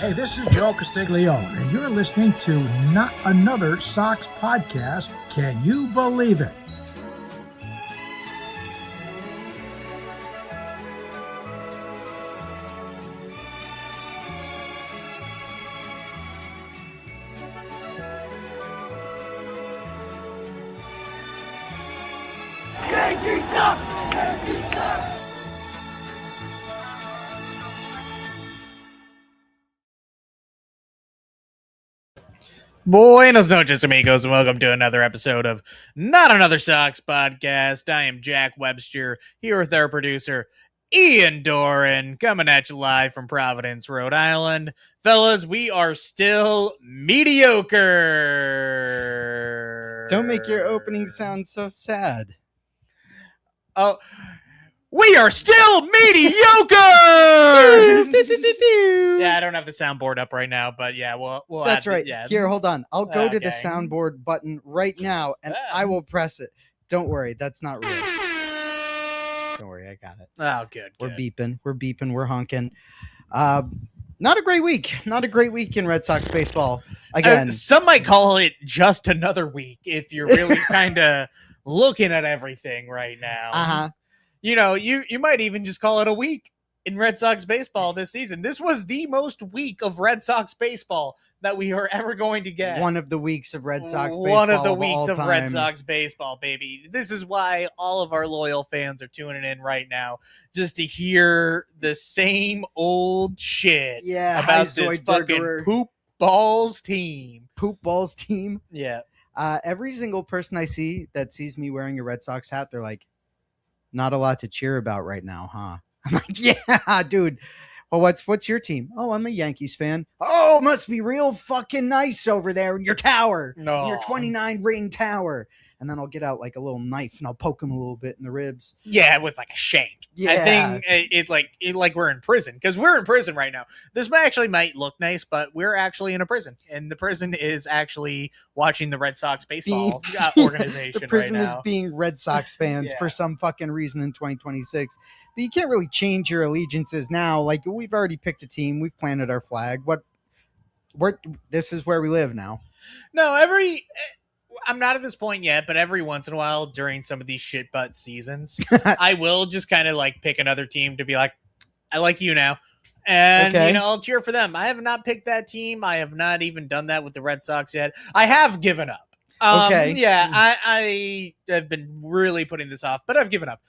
Hey, this is Joe Castiglione, and you're listening to Not Another Sox Podcast. Can you believe it? Yankees suck! Yankees suck! Buenos noches, amigos, and welcome to another episode of Not Another Sox Podcast. I am Jack Webster, here with our producer, Ian Doran, coming at you live from Providence, Rhode Island. Fellas, we are still mediocre. Don't make your opening sound so sad. Oh, we are still mediocre! Yeah, I don't have the soundboard up right now, but yeah, we'll That's add right. Yeah. Here, hold on. I'll go to the Okay. soundboard button right now, and I will press it. Don't worry, that's not real. Don't worry, I got it. Oh, good. We're beeping. We're honking. Not a great week. Not a great week in Red Sox baseball. Again, Some might call it just another week if you're really kind of looking at everything right now. You know, you might even just call it a week in Red Sox baseball this season. This was the most week of Red Sox baseball that we are ever going to get. one of the weeks of Red Sox baseball. One of the all weeks of time. Red Sox baseball, baby. This is why all of our loyal fans are tuning in right now, just to hear the same old shit Yeah, about hi, this fucking Zoidberger. poop balls team. Poop balls team. Yeah. Every single person I see that sees me wearing a Red Sox hat, they're like, not a lot to cheer about right now, huh? I'm like, yeah, dude. Well, what's your team? Oh, I'm a Yankees fan. Oh, must be real fucking nice over there in your tower. No. In your 29 ring tower. And then I'll get out like a little knife and I'll poke him a little bit in the ribs. Yeah, with like a shank. I think it's like we're in prison, because we're in prison right now. This might look nice, but we're actually in a prison, and the prison is actually watching the Red Sox baseball organization. The prison right is now. being Red Sox fans Yeah. for some fucking reason in 2026. But you can't really change your allegiances now. Like, we've already picked a team. We've planted our flag. This is where we live now. No, I'm not at this point yet, but every once in a while during some of these shit butt seasons, I will just kind of like pick another team to be like, I like you now. And, Okay. you know, I'll cheer for them. I have not picked that team. I have not even done that with the Red Sox yet. I have given up. Okay. Yeah, I have been really putting this off, but I've given up.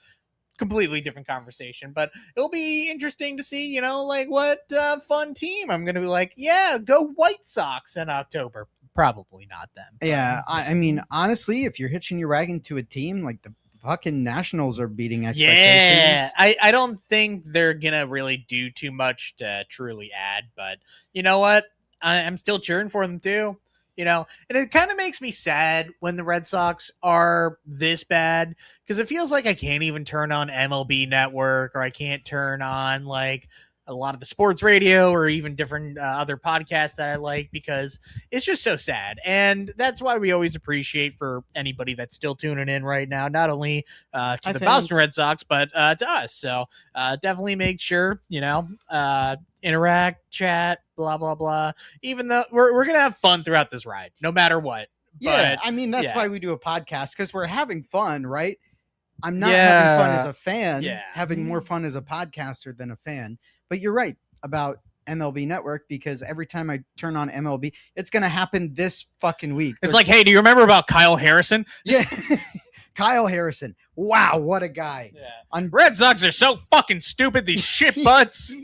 Completely different conversation, but it'll be interesting to see, you know, like what fun team I'm going to be like, yeah, go White Sox in October. Probably not them. Yeah, I mean, honestly, if you're hitching your wagon to a team, like the fucking Nationals are beating expectations. Yeah, I don't think they're gonna really do too much to truly add, but you know what? I'm still cheering for them too. You know, and it kind of makes me sad when the Red Sox are this bad, because it feels like I can't even turn on MLB Network, or I can't turn on like a lot of the sports radio or even different other podcasts that I like, because it's just so sad. And that's why we always appreciate for anybody that's still tuning in right now, not only to Hi, the fans. Boston Red Sox, but to us. So definitely make sure, you know, interact, chat, blah, blah, blah. Even though we're going to have fun throughout this ride, no matter what. Yeah, But I mean, that's yeah. why we do a podcast, because we're having fun, right? I'm not Yeah. having fun as a fan, Yeah. having more fun as a podcaster than a fan. But you're right about MLB Network, because every time I turn on MLB, it's going to happen this fucking week. it's like, hey, do you remember about Kyle Harrison? yeah, Kyle Harrison. Wow, what a guy. Yeah. On Red Sox are so fucking stupid, these shit butts.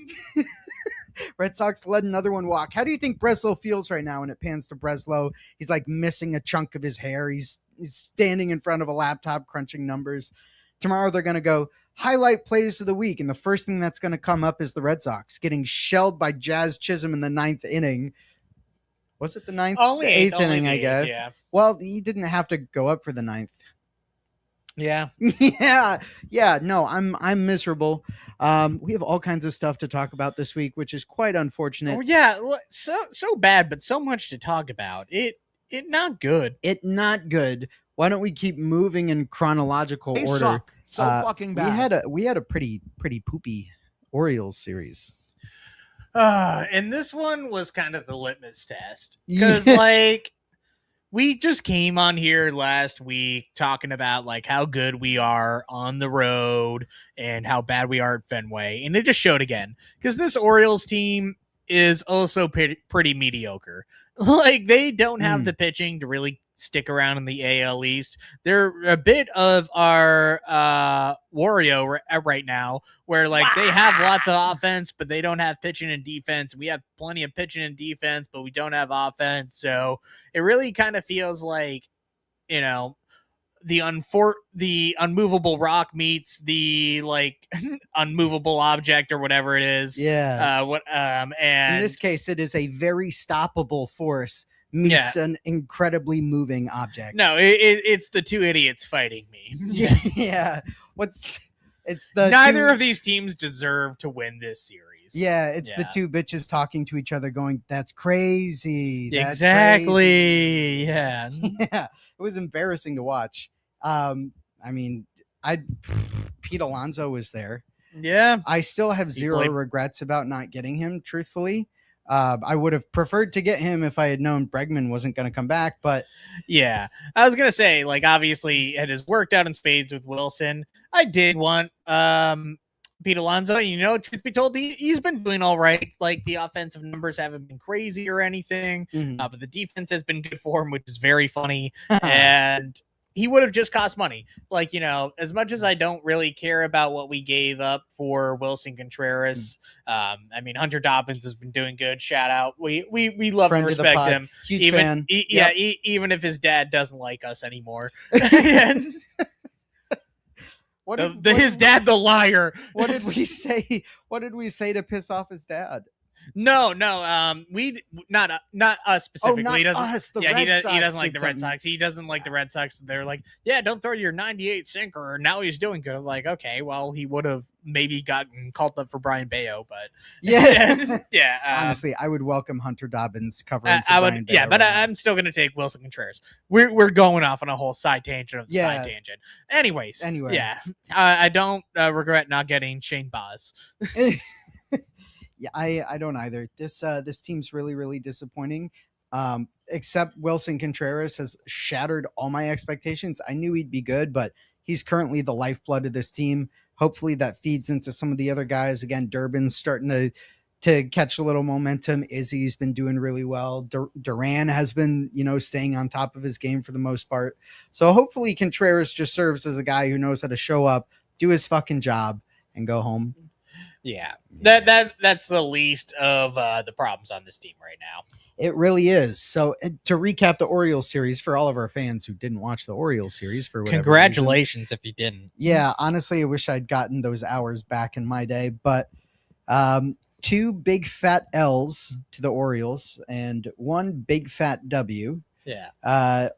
Red Sox let another one walk. How do you think Breslow feels right now when it pans to Breslow? He's like missing a chunk of his hair. He's standing in front of a laptop crunching numbers. Tomorrow they're going to go highlight plays of the week, and the first thing that's going to come up is the Red Sox getting shelled by Jazz Chisholm in the 9th inning. Was it the 9th? Only The eighth eighth inning, I guess. Yeah. Well, he didn't have to go up for the 9th. Yeah. yeah. No, I'm miserable. We have all kinds of stuff to talk about this week, which is quite unfortunate. Oh, yeah. So bad, but so much to talk about. It not good. It not good. Why don't we keep moving in chronological They order? suck so fucking bad. We had a pretty poopy Orioles series. And this one was kind of the litmus test because, like, we just came on here last week talking about like how good we are on the road and how bad we are at Fenway, and it just showed again because this Orioles team is also pretty mediocre. Like, they don't have the pitching to really stick around in the AL East. They're a bit of our Wario right now, where like they have lots of offense, but they don't have pitching and defense. We have plenty of pitching and defense, but we don't have offense. So it really kind of feels like, you know, the unmovable rock meets the like unmovable object or whatever it is. Yeah. And in this case, it is a very stoppable force meets an incredibly moving object. No, it's the two idiots fighting me. Yeah. It's the neither of these teams deserve to win this series. Yeah, it's the two bitches talking to each other going, that's crazy. That's exactly. crazy. Yeah. Yeah. It was embarrassing to watch. I mean, Pete Alonso was there. Yeah. I still have zero regrets about not getting him, truthfully. I would have preferred to get him if I had known Bregman wasn't going to come back, but yeah, I was going to say, like, obviously it has worked out in spades with Wilson. I did want Pete Alonso. You know, truth be told, he's been doing all right. Like, the offensive numbers haven't been crazy or anything, but the defense has been good for him, which is very funny. And he would have just cost money. Like, you know, as much as I don't really care about what we gave up for Wilson Contreras, I mean, Hunter Dobbins has been doing good. Shout out. We love Friend and respect him. Huge fan. Even if his dad doesn't like us anymore. His dad, the liar. What did we say? What did we say to piss off his dad? No. We not us specifically. Oh, not he doesn't. Us, the yeah, Red he Sox doesn't like did the Red something. Sox. He doesn't like the Red Sox. They're like, yeah, don't throw your 98 sinker. Now he's doing good. I'm like, okay, well, he would have maybe gotten called up for Brian Bayo, but yeah. Honestly, I would welcome Hunter Dobbins covering. For Brian Bayo but right I'm still gonna take Wilson Contreras. We're going off on a whole side tangent of the side tangent. Anyway, yeah, I don't regret not getting Shane Baz. Yeah, I don't either. This team's really, really disappointing. Except Wilson Contreras has shattered all my expectations. I knew he'd be good, but he's currently the lifeblood of this team. Hopefully that feeds into some of the other guys. Again, Durbin's starting to catch a little momentum. Izzy's been doing really well. Duran has been, staying on top of his game for the most part. So hopefully Contreras just serves as a guy who knows how to show up, do his fucking job, and go home. Yeah, that's the least of the problems on this team right now. It really is. So to recap the Orioles series for all of our fans who didn't watch the Orioles series for whatever congratulations reason, if you didn't. Yeah, honestly, I wish I'd gotten those hours back in my day, but 2 big fat L's to the Orioles and 1 big fat W. Yeah.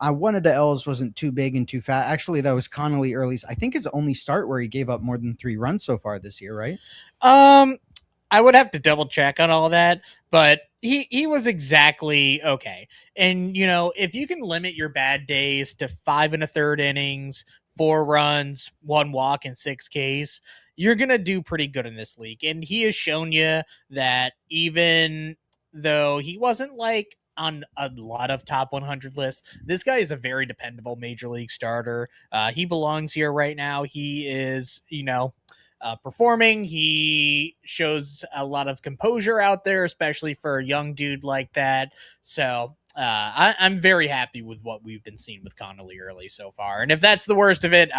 One of the L's wasn't too big and too fat. Actually, that was Connolly Early's, I think, his only start where he gave up more than 3 runs so far this year, right? I would have to double check on all that, but he was exactly okay. And, if you can limit your bad days to 5 1/3 innings, 4 runs, 1 walk, and 6 Ks, you're going to do pretty good in this league. And he has shown you that even though he wasn't like on a lot of top 100 lists, this guy is a very dependable major league starter. He belongs here right now. He is, performing. He shows a lot of composure out there, especially for a young dude like that. So I'm very happy with what we've been seeing with Connolly Early so far. And if that's the worst of it,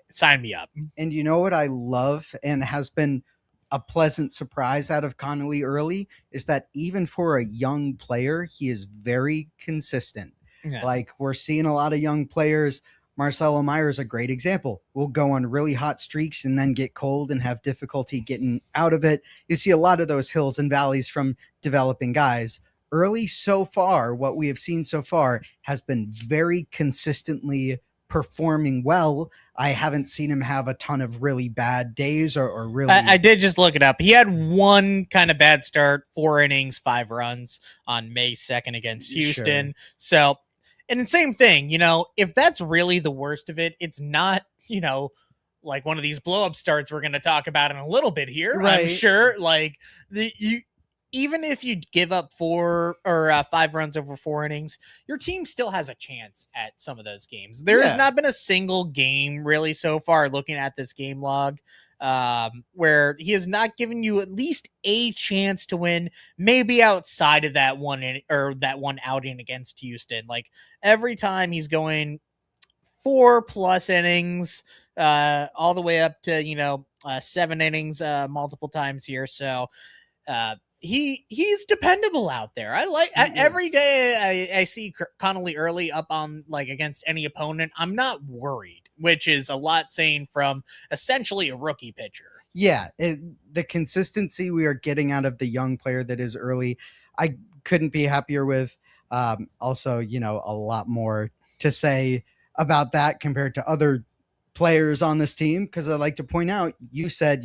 sign me up. And you know what I love and has been a pleasant surprise out of Connolly Early is that even for a young player, he is very consistent. Yeah. Like, we're seeing a lot of young players. Marcelo Meyer is a great example. We'll go on really hot streaks and then get cold and have difficulty getting out of it. You see a lot of those hills and valleys from developing guys. Early so far, what we have seen so far has been very consistently performing well. I haven't seen him have a ton of really bad days or really. I did just look it up. He had 1 kind of bad start, 4 innings, 5 runs on May 2nd against Houston. Sure. So, and the same thing, if that's really the worst of it, it's not, like one of these blow up starts we're going to talk about in a little bit here. Right. I'm sure like even if you give up 5 runs over 4 innings, your team still has a chance at some of those games. There has not been a single game really so far, looking at this game log, where he has not given you at least a chance to win, maybe outside of that one outing against Houston. Like, every time he's going 4+ innings, all the way up to 7 innings multiple times here. So he's dependable out there. Every day I see Connolly early up on, like, against any opponent, I'm not worried, which is a lot saying from essentially a rookie pitcher. Yeah, the consistency we are getting out of the young player that is early, I couldn't be happier with. Also, a lot more to say about that compared to other players on this team, because I'd like to point out, you said,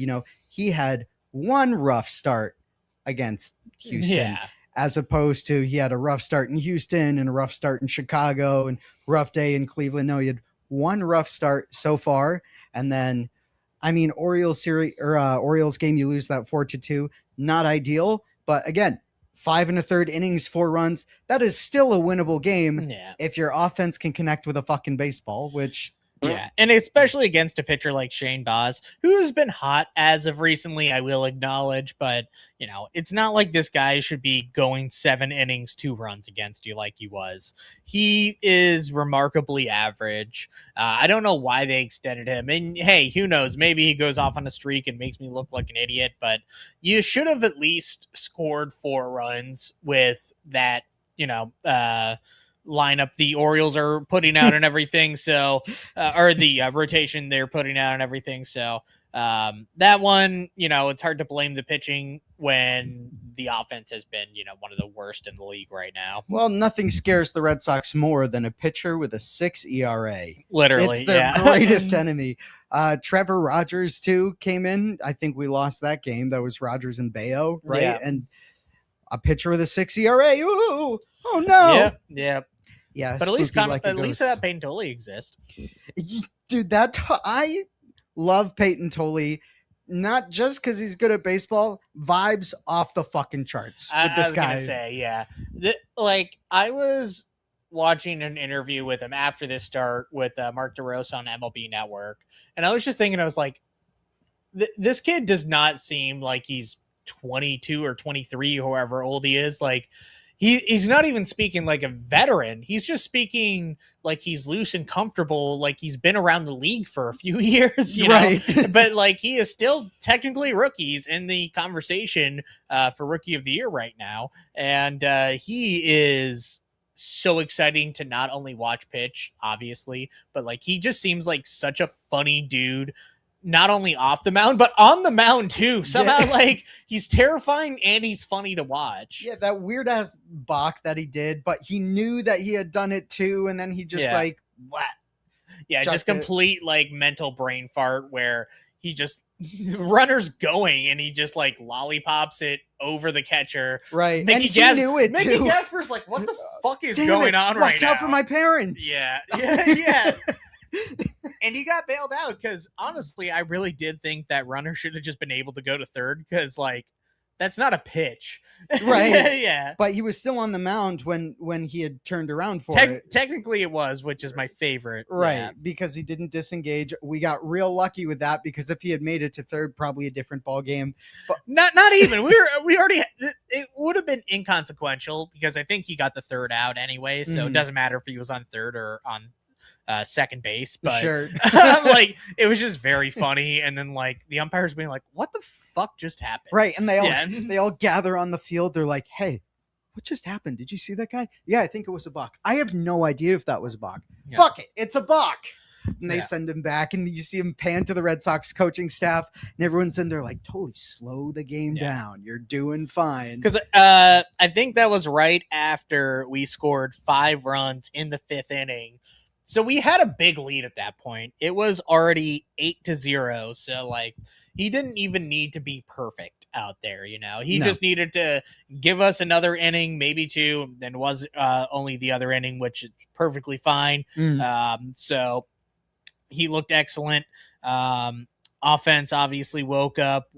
he had one rough start against Houston, as opposed to he had a rough start in Houston and a rough start in Chicago and rough day in Cleveland. No, he had one rough start so far, and then Orioles game, you lose that 4-2, not ideal, but again, 5 1/3 innings, 4 runs. That is still a winnable game if your offense can connect with a fucking baseball, which. Yeah, and especially against a pitcher like Shane Baz, who's been hot as of recently, I will acknowledge, but, it's not like this guy should be going 7 innings, 2 runs against you like he was. He is remarkably average. I don't know why they extended him, and hey, who knows, maybe he goes off on a streak and makes me look like an idiot, but you should have at least scored 4 runs with that, lineup the Orioles are putting out and everything, so or the rotation they're putting out and everything, so that one, it's hard to blame the pitching when the offense has been one of the worst in the league right now. Well, nothing scares the Red Sox more than a pitcher with a 6 ERA. Literally, it's their greatest enemy. Trevor Rogers too came in. I think we lost that game. That was Rogers and Bayo, right? And a pitcher with a 6 ERA. Ooh, oh no. Yeah, but at least that Peyton Tolley exists. Dude, I love Peyton Tolley, not just because he's good at baseball, vibes off the fucking charts with this guy. I was gonna say, I was watching an interview with him after this start with Mark DeRosa on MLB Network, and I was just thinking, I was like, this kid does not seem like he's 22 or 23, however old he is. Like, he's not even speaking like a veteran. He's just speaking like he's loose and comfortable, like he's been around the league for a few years, right? But like, he is still technically rookies in the conversation for Rookie of the Year right now, and he is so exciting to not only watch pitch, obviously, but like, he just seems like such a funny dude. Not only off the mound, but on the mound too. Somehow, like, he's terrifying and he's funny to watch. Yeah, that weird ass balk that he did, but he knew that he had done it too, and then he just what? Yeah, just complete like mental brain fart where he just runner's going and he just like lollipops it over the catcher. Right, and he knew it Mickey too. Gasper's like, what the fuck is going on right now? Watch out for my parents. Yeah. And he got bailed out because, honestly, I really did think that runner should have just been able to go to third, because, like, that's not a pitch. Right. Yeah. But he was still on the mound when he had turned around for it. Technically it was, which is my favorite. Right. Because he didn't disengage. We got real lucky with that, because if he had made it to third, probably a different ball game. But not even. We already, it would have been inconsequential, because I think he got the third out anyway. So it doesn't matter if he was on third or on second base, but sure. Like, it was just very funny, and then like the umpires being like, what the fuck just happened? Right. And they all gather on the field. They're like, hey, what just happened? Did you see that guy? Yeah, I think it was a balk. I have no idea if that was a balk. Fuck it, it's a balk. And they send him back, and you see him pan to the Red Sox coaching staff, and everyone's in there like, totally slow the game down. You're doing fine. Because I think that was right after we scored 5 runs in the 5th inning. So we had a big lead at that point. It was already 8-0. So like, he didn't even need to be perfect out there. He just needed to give us another inning, maybe 2, then was only the other inning, which is perfectly fine. So he looked excellent. Offense obviously woke up.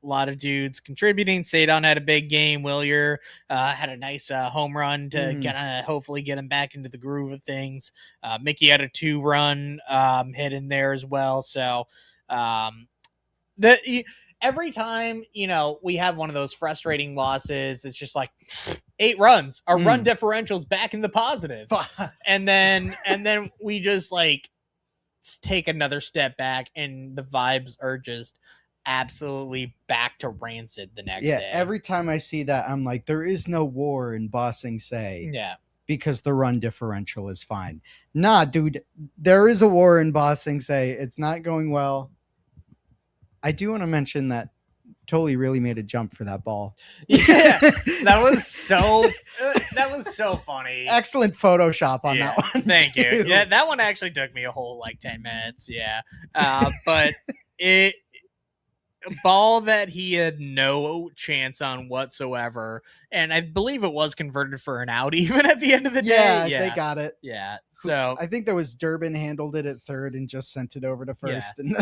lot of dudes contributing. Sadon had a big game. Willier had a nice home run to hopefully get him back into the groove of things. Mickey had a 2-run hit in there as well. So every time, we have one of those frustrating losses, it's just like 8 runs. Our run differential's back in the positive. and then we just like take another step back and the vibes are just absolutely back to rancid the next day. Every time I see that, I'm like, there is no war in Ba Sing Se. Yeah. Because the run differential is fine. Nah, dude, there is a war in Ba Sing Se. It's not going well. I do want to mention that Tolley really made a jump for that ball. Yeah, that was so funny. Excellent Photoshop on that one. Thank you. Yeah, that one actually took me a whole like 10 minutes. Yeah, but a ball that he had no chance on whatsoever, and I believe it was converted for an out even at the end of the day. Yeah, they got it. Yeah, so I think there was Durbin handled it at third and just sent it over to first, and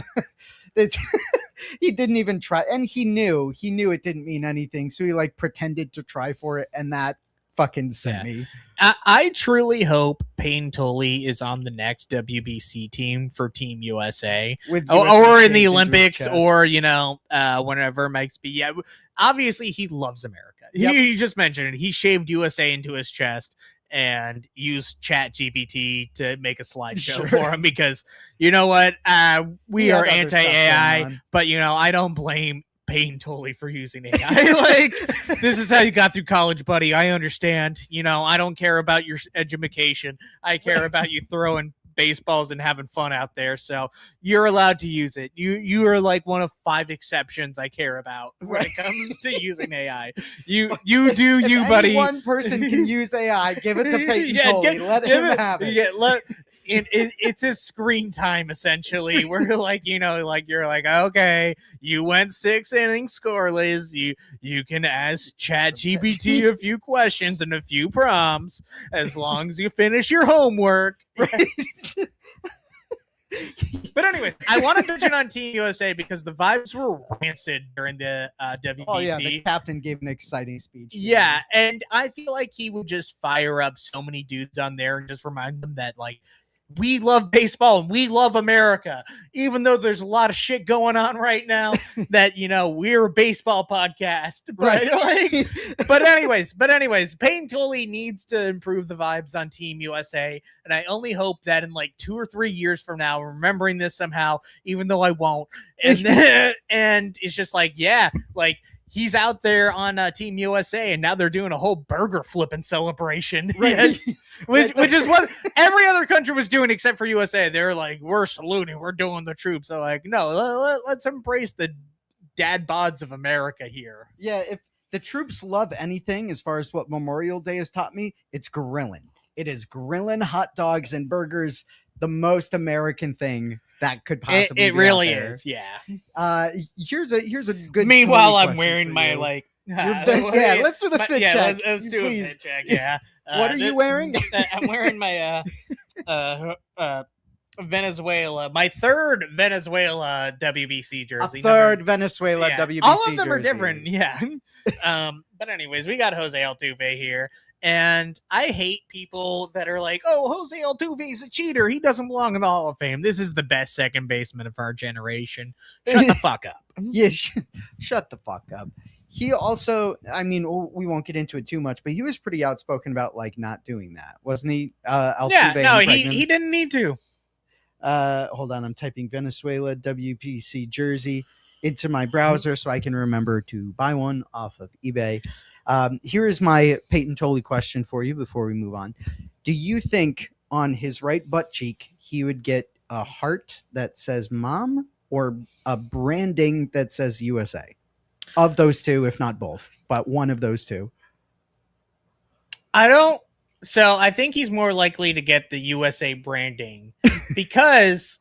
he didn't even try, and he knew it didn't mean anything, so he like pretended to try for it, and that fucking sent me. I truly hope Payne Tolley is on the next WBC team for Team USA, or in the Olympics, or whenever it might be. Yeah, obviously he loves America. Yep. He just mentioned it. He shaved USA into his chest and used ChatGPT to make a slideshow for him because you know what? We are anti-AI, but I don't blame Payne Tolley for using AI. Like, this is how you got through college, buddy. I understand. I don't care about your education. I care about you throwing baseballs and having fun out there. So you're allowed to use it. You are like one of 5 exceptions I care about when it comes to using AI. You do you, buddy. One person can use AI. Give it to Payne Tolley. Let him have it. Yeah, it's his screen time essentially. We're like, you're like, okay, you went 6 innings scoreless. You can ask ChatGPT a few questions and a few prompts as long as you finish your homework. Right? But anyways, I want to mention on Team USA because the vibes were rancid during the WBC. Oh yeah, the captain gave an exciting speech. Yeah, and I feel like he would just fire up so many dudes on there and just remind them that like, we love baseball and we love America, even though there's a lot of shit going on right now that, we're a baseball podcast, but right. but anyways, Payne Tolley needs to improve the vibes on Team USA. And I only hope that in like 2 or 3 years from now, remembering this somehow, even though I won't. And it's just like, yeah, like, he's out there on Team USA, and now they're doing a whole burger flipping celebration, right? which is what every other country was doing except for USA. They're like, we're saluting, we're doing the troops. So like, no, let's embrace the dad bods of America here. Yeah, if the troops love anything, as far as what Memorial Day has taught me, it's grilling. It is grilling hot dogs and burgers, the most American thing that could possibly it be really out there. is, yeah. Here's a good. Meanwhile, I'm wearing my like. Let's do the fit check. Let's do a fit check. Yeah. What are you wearing? I'm wearing my Venezuela, my 3rd Venezuela WBC jersey. Venezuela WBC. All of them jersey. are different. Yeah. But anyways, we got Jose Altuve here. And I hate people that are like, oh, Jose Altuve is a cheater. He doesn't belong in the Hall of Fame. This is the best second baseman of our generation. Shut the fuck up. Yeah, shut the fuck up. He also, I mean, we won't get into it too much, but he was pretty outspoken about like not doing that, wasn't he? Altuve, yeah, no, he didn't need to. Hold on, I'm typing Venezuela WBC jersey into my browser so I can remember to buy one off of eBay. Here is my Payton Tolley question for you before we move on. Do you think on his right butt cheek he would get a heart that says mom or a branding that says USA? Of those two, if not both, but one of those two. I think he's more likely to get the USA branding because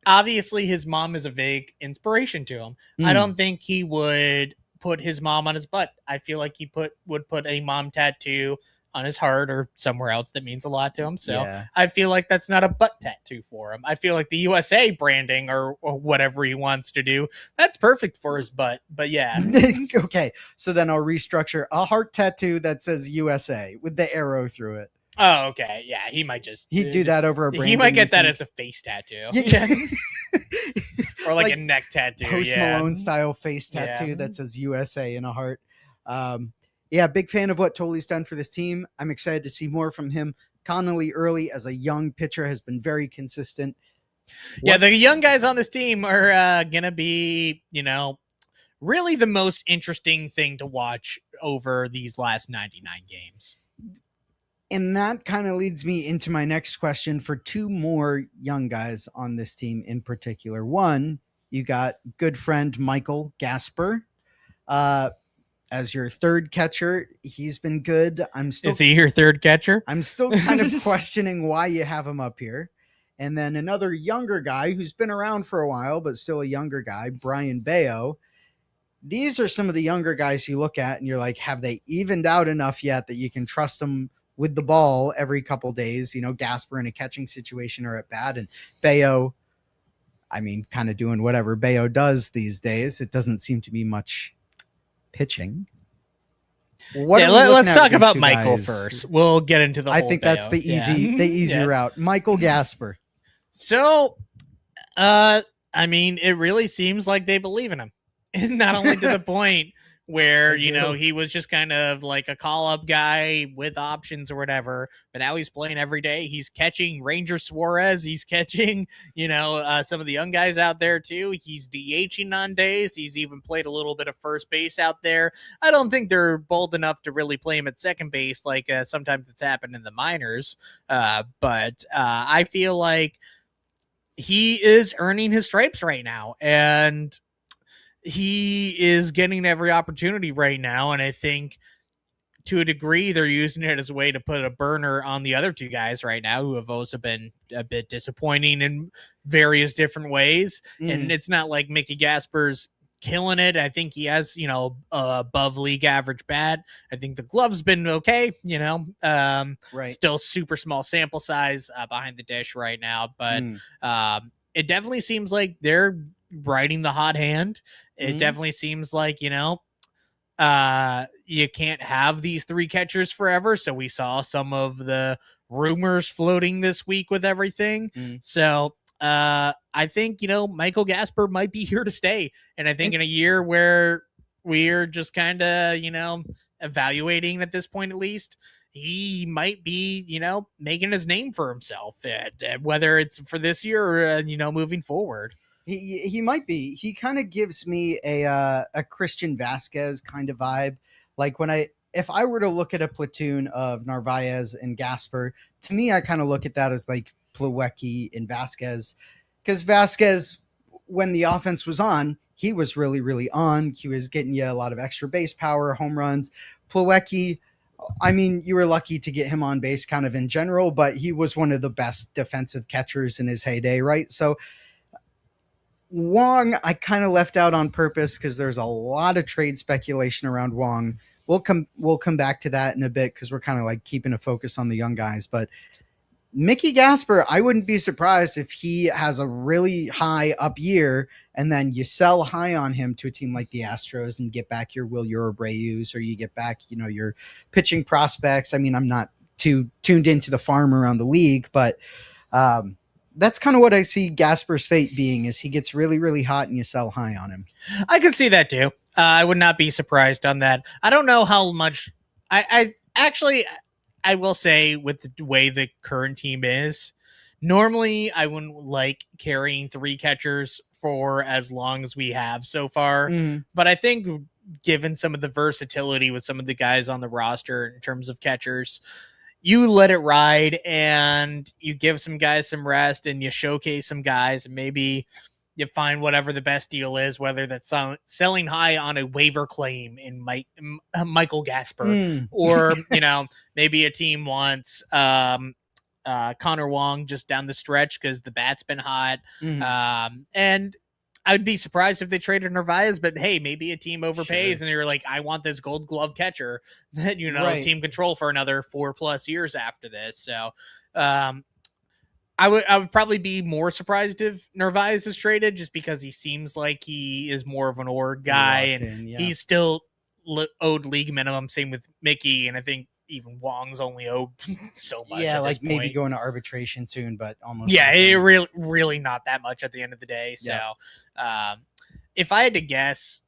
obviously his mom is a big inspiration to him. I don't think he would put his mom on his butt. I feel like he would put a mom tattoo on his heart or somewhere else that means a lot to him. So Yeah. I feel like that's not a butt tattoo for him. I feel like the USA branding or whatever he wants to do, that's perfect for his butt. But yeah. Okay, so then I'll restructure a heart tattoo that says USA with the arrow through it. Oh, okay. Yeah, he might just He'd do that over a brand. He might get that as a face tattoo. Yeah. Or like a neck tattoo. Post yeah. Malone style face tattoo Yeah. that says USA in a heart. Yeah, big fan of what Tolley's done for this team. I'm excited to see more from him. Connolly early as a young pitcher has been very consistent. Yeah, the young guys on this team are going to be, really the most interesting thing to watch over these last 99 games. And that kind of leads me into my next question for two more young guys on this team in particular. One, you got good friend Michael Gasper as your third catcher. He's been good. Is he your third catcher? I'm still kind of questioning why you have him up here. And then another younger guy who's been around for a while, but still a younger guy, Brian Bayo. These are some of the younger guys you look at and you're like, have they evened out enough yet that you can trust them with the ball every couple days? Gasper in a catching situation or at bat, and Bayo, kind of doing whatever Bayo does these days. It doesn't seem to be much pitching. Let's talk about Michael first. We'll get into the I whole think Bayo. that's the easy route. Michael Gasper. So, it really seems like they believe in him. And not only to the point where, he was just kind of like a call-up guy with options or whatever, but now he's playing every day. He's catching Ranger Suarez. He's catching, some of the young guys out there too. He's DHing on days. He's even played a little bit of first base out there. I don't think they're bold enough to really play him at second base like sometimes it's happened in the minors. But I feel like he is earning his stripes right now, and he is getting every opportunity right now. And I think to a degree, they're using it as a way to put a burner on the other two guys right now who have also been a bit disappointing in various different ways. And it's not like Mickey Gasper's killing it. I think he has, above league average bat. I think the glove's been okay, Right. Still super small sample size behind the dish right now. But it definitely seems like they're riding the hot hand. It definitely seems like, you can't have these three catchers forever. So we saw some of the rumors floating this week with everything. So I think, Michael Gasper might be here to stay. And I think in a year where we're just kind of, evaluating at this point, at least, he might be, making his name for himself, whether it's for this year or, moving forward. He might be. He kind of gives me a Christian Vasquez kind of vibe. Like if I were to look at a platoon of Narvaez and Gasper, to me, I kind of look at that as like Plawecki and Vasquez, because Vasquez, when the offense was on, he was really, really on. He was getting you a lot of extra base power, home runs. Plawecki, you were lucky to get him on base kind of in general, but he was one of the best defensive catchers in his heyday, right? So Wong, I kind of left out on purpose because there's a lot of trade speculation around Wong. We'll come back to that in a bit because we're kind of like keeping a focus on the young guys. But Mickey Gasper, I wouldn't be surprised if he has a really high up year and then you sell high on him to a team like the Astros and get back your Will Abreu's, or you get back, your pitching prospects. I'm not too tuned into the farm around the league, but that's kind of what I see Gasper's fate being, is he gets really, really hot and you sell high on him. I can see that too. I would not be surprised on that. I don't know how much I will say, with the way the current team is, normally I wouldn't like carrying three catchers for as long as we have so far. But I think given some of the versatility with some of the guys on the roster in terms of catchers, you let it ride and you give some guys some rest and you showcase some guys, and maybe you find whatever the best deal is, whether that's selling high on a waiver claim in Michael Gasper, or, maybe a team wants Connor Wong just down the stretch because the bat's been hot. And I'd be surprised if they traded Narvaez, but hey, maybe a team overpays Sure. and you're like, I want this Gold Glove catcher that Right. team control for another 4+ years after this. So, I would probably be more surprised if Narvaez is traded, just because he seems like he is more of an org guy, Locked and in, yeah. he's still owed league minimum. Same with Mickey, and I think even Wong's only owed so much. Yeah, at like this maybe point. going to arbitration soon, but almost. Yeah, nothing. it really not that much at the end of the day. So, if I had to guess,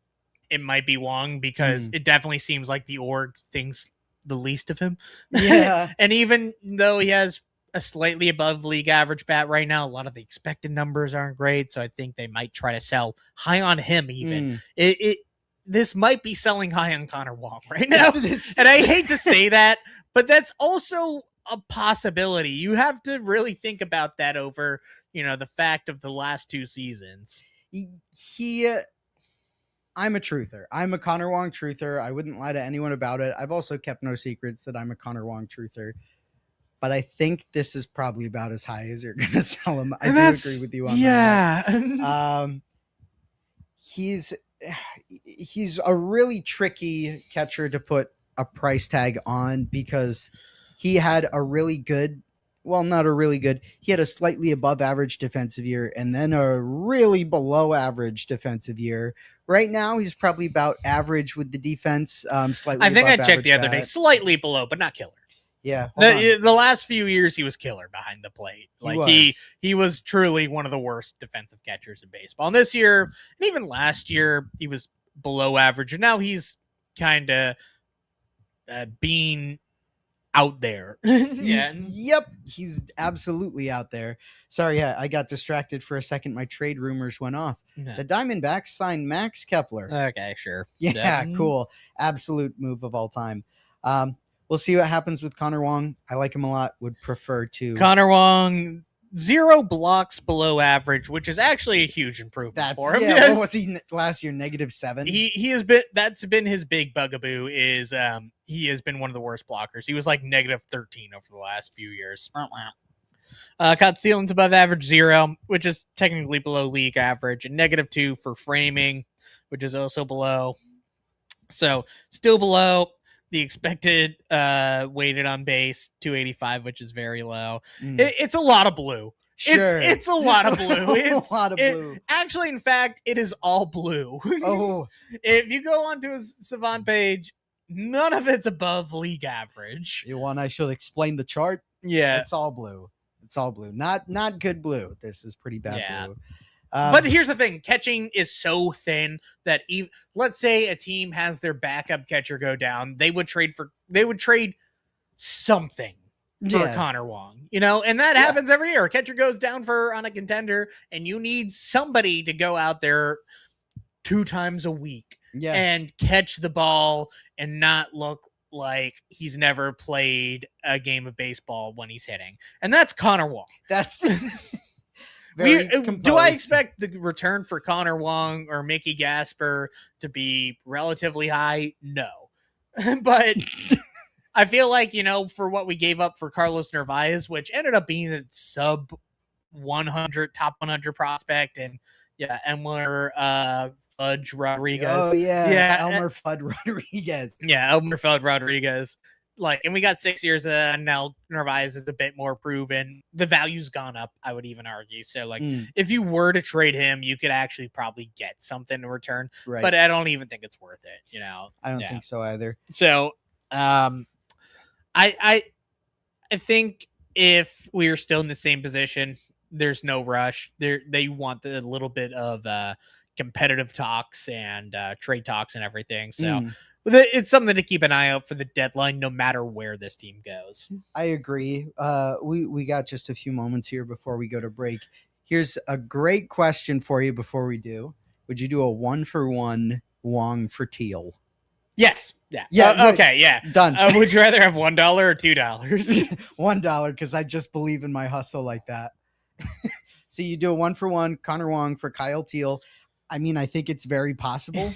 it might be Wong, because it definitely seems like the org thinks the least of him. Yeah. And even though he has a slightly above league average bat right now, a lot of the expected numbers aren't great. So I think they might try to sell high on him even. This might be selling high on Connor Wong right now. And I hate to say that, but that's also a possibility. You have to really think about that over, the fact of the last 2 seasons. I'm a truther. I'm a Connor Wong truther. I wouldn't lie to anyone about it. I've also kept no secrets that I'm a Connor Wong truther. But I think this is probably about as high as you're going to sell him. I do agree with you on that. He's a really tricky catcher to put a price tag on, because he had a really good, well, not a really good, he had a slightly above average defensive year and then a really below average defensive year. Right now, he's probably about average with the defense. Slightly. I think above I checked the average other day, bat. slightly below, but not killer. Yeah. The last few years, he was killer behind the plate. was. He was truly one of the worst defensive catchers in baseball. And this year, and even last year, he was below average. And now he's kind of being out there. Yeah. Yep. He's absolutely out there. Sorry, I got distracted for a second. My trade rumors went off. Yeah. The Diamondbacks signed Max Kepler. Okay, sure. Yeah, cool. Absolute move of all time. We'll see what happens with Connor Wong. I like him a lot. Would prefer to. Connor Wong, 0 blocks below average, which is actually a huge improvement for him. Yeah, what was he last year? -7? He has been, that's been his big bugaboo, is he has been one of the worst blockers. He was like -13 over the last few years. Caught stealing's above average 0, which is technically below league average, and -2 for framing, which is also below. So still below the expected weighted on base, 285, which is very low. It's a lot of blue. Sure. It's a lot of blue. It's a lot of blue. Actually, in fact, it is all blue. Oh, If you go onto his Savant page, none of it's above league average. you want I should explain the chart? Yeah. It's all blue. It's all blue. Not good blue. This is pretty bad blue. But here's the thing: catching is so thin that let's say a team has their backup catcher go down, they would trade something for Connor Wong, and that happens every year. A catcher goes down on a contender, and you need somebody to go out there 2 times a week and catch the ball and not look like he's never played a game of baseball when he's hitting, and that's Connor Wong. That's. Do I expect the return for Connor Wong or Mickey Gasper to be relatively high? No. But I feel like, for what we gave up for Carlos Narvaez, which ended up being a sub 100, top 100 prospect, and Elmer Fudge Rodriguez. Oh, yeah. Elmer Fudd Rodriguez. Yeah, Elmer Fudd Rodriguez. And we got 6 years, and now Narvaez is a bit more proven. The value's gone up, I would even argue. So, if you were to trade him, you could actually probably get something in return. Right. But I don't even think it's worth it. I don't think so either. So, I think if we are still in the same position, there's no rush. They want a little bit of competitive talks and trade talks and everything. So. It's something to keep an eye out for the deadline, no matter where this team goes. I agree. We got just a few moments here before we go to break. Here's a great question for you before we do. Would you do a 1-for-1 Wong for Teal? Yes. Yeah. Yeah. Okay. Yeah. Done. Would you rather have $1 or $2? $1, because I just believe in my hustle like that. So you do a 1-for-1 Connor Wong for Kyle Teal. I mean, I think it's very possible.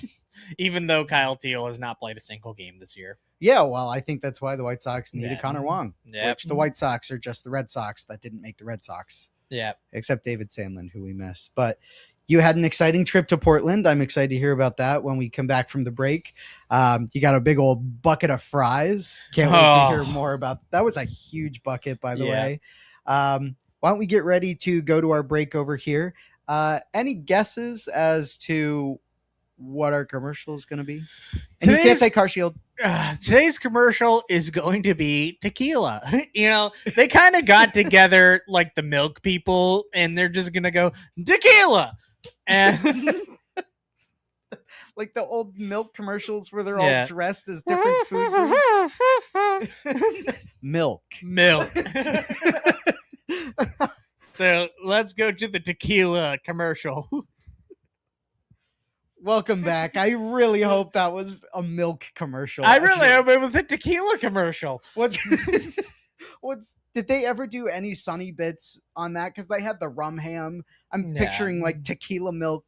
Even though Kyle Teal has not played a single game this year. Yeah, well, I think that's why the White Sox needed Connor Wong. Which the White Sox are just the Red Sox that didn't make the Red Sox. Yeah. Except David Sandlin, who we miss. But You had an exciting trip to Portland. I'm excited to hear about that when we come back from the break. You got a big old bucket of fries. Can't wait to hear more about that. Was a huge bucket, by the way. Why don't we get ready to go to our break over here? Any guesses as to what our commercial is going to be? And you can't say Car Shield. Today's commercial is going to be tequila. They kind of got together like the milk people, and they're just going to go tequila. And like the old milk commercials where they're all dressed as different food groups. Milk. So let's go to the tequila commercial. Welcome back. I really hope that was a milk commercial. I really hope it was a tequila commercial. What's did they ever do any Sunny bits on that? Because they had the rum ham. I'm picturing like tequila milk.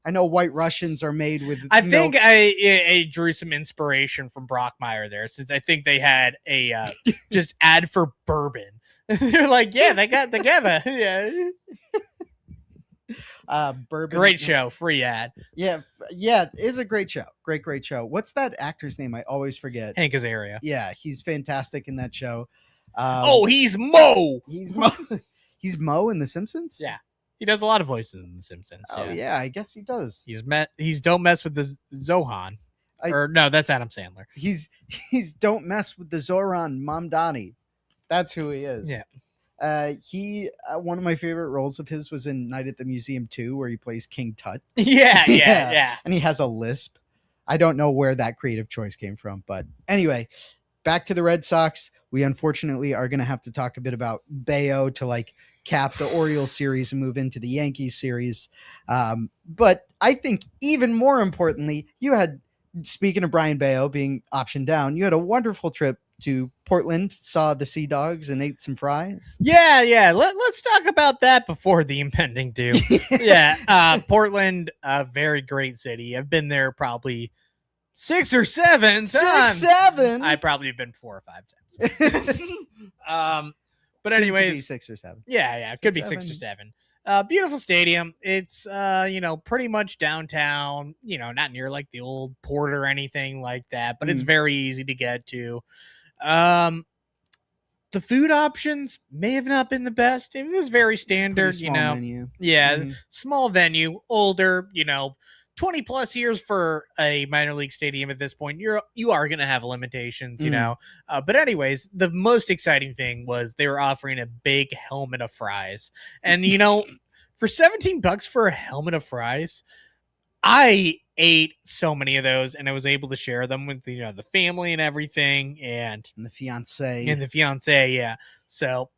I know White Russians are made with. I think I drew some inspiration from Brockmire there, since I think they had a just ad for bourbon. They're like, yeah, they got together. Yeah. Bourbon. Great show, free ad. Yeah, it is a great show. Great show. What's that actor's name? I always forget. Hank Azaria. Yeah, he's fantastic in that show. He's Mo. He's Mo. He's Mo in The Simpsons. Yeah, he does a lot of voices in The Simpsons. Oh yeah, I guess he does. He's Don't Mess with the Zohan. Or no, that's Adam Sandler. He's Don't Mess with the Zoran Mamdani. That's who he is. Yeah. One of my favorite roles of his was in Night at the Museum 2, where he plays King Tut. Yeah. And he has a lisp. I don't know where that creative choice came from, but anyway, back to the Red Sox. We unfortunately are going to have to talk a bit about Bayo to like cap the Orioles series and move into the Yankees series. But I think even more importantly, speaking of Brian Bayo being optioned down, you had a wonderful trip to Portland, saw the Sea Dogs and ate some fries. Yeah. Let's talk about that before the impending doom. Portland, a very great city. I've been there probably 6 or 7 times. I've probably been 4 or 5 times. But anyways, 6 or 7. Yeah, it could be 6 or 7. Beautiful stadium. It's pretty much downtown, not near like the old port or anything like that, but it's very easy to get to. The food options may have not been the best. It was very standard, menu. Yeah, small venue, older, 20 plus years for a minor league stadium at this point. You are going to have limitations, but anyways, the most exciting thing was they were offering a big helmet of fries. And for $17 for a helmet of fries, I ate so many of those, and I was able to share them with the family and everything, and the fiance. Yeah. So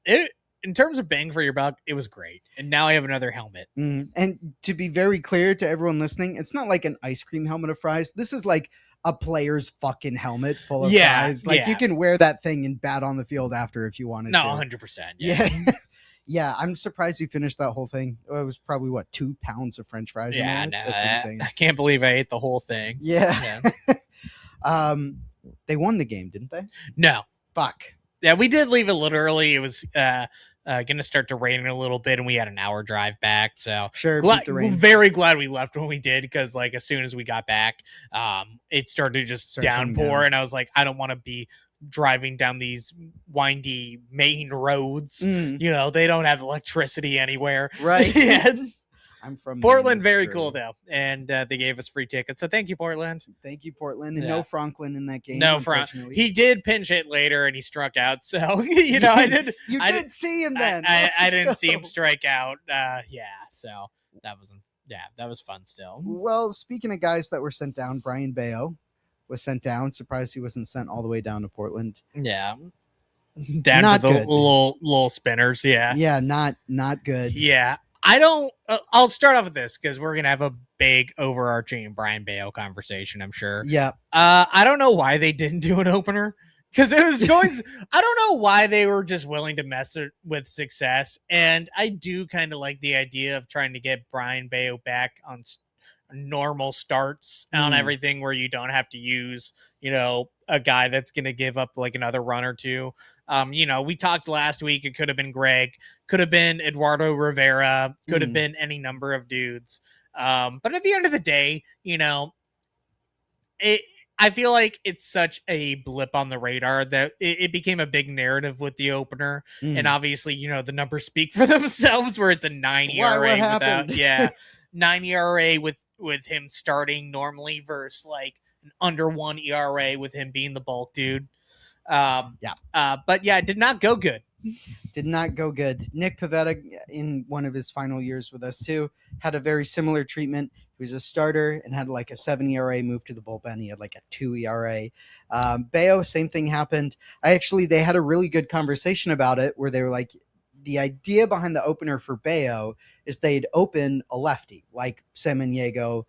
in terms of bang for your buck, it was great. And now I have another helmet. And to be very clear to everyone listening, it's not like an ice cream helmet of fries. This is like a player's fucking helmet full of fries. Like you can wear that thing and bat on the field after if you wanted to. 100%. Yeah. Yeah, I'm surprised you finished that whole thing. It was probably 2 pounds of French fries. Yeah, in there? That's insane. I can't believe I ate the whole thing. Yeah. They won the game, didn't they? No. Fuck. Yeah, we did leave a little early. It was going to start to rain a little bit, and we had an hour drive back. So sure, very glad we left when we did, because like as soon as we got back, it started to just downpour, and I was like, I don't want to be driving down these windy main roads. They don't have electricity anywhere, right? I'm from Portland. Very cool though, and they gave us free tickets, so thank you, Portland. And no Franklin in that game. No Franklin. He did pinch hit later and he struck out, so I did. You did see him then. I didn't see him strike out. So that was fun still. Well, speaking of guys that were sent down, Brian Bayo was sent down. Surprised he wasn't sent all the way down to Portland. Yeah, down not to the little spinners. Yeah, not good. Yeah, I don't. I'll start off with this because we're gonna have a big overarching Brian Bayo conversation, I'm sure. Yeah. I don't know why they didn't do an opener, because it was going. I don't know why they were just willing to mess with success, and I do kind of like the idea of trying to get Brian Bayo back on normal starts on everything, where you don't have to use a guy that's going to give up like another run or two. We talked last week. It could have been Greg, could have been Eduardo Rivera, could have been any number of dudes. But at the end of the day, I feel like it's such a blip on the radar that it became a big narrative with the opener. And obviously, the numbers speak for themselves where it's a 9 ERA 9 ERA with him starting normally versus like an under 1 ERA with him being the bulk dude. But it did not go good. Did not go good. Nick Pivetta, in one of his final years with us too, had a very similar treatment. He was a starter and had like a 7 ERA, moved to the bullpen. He had like a 2 ERA. Bayo, same thing happened. They had a really good conversation about it where they were like, the idea behind the opener for Bayo is they'd open a lefty like Samaniego,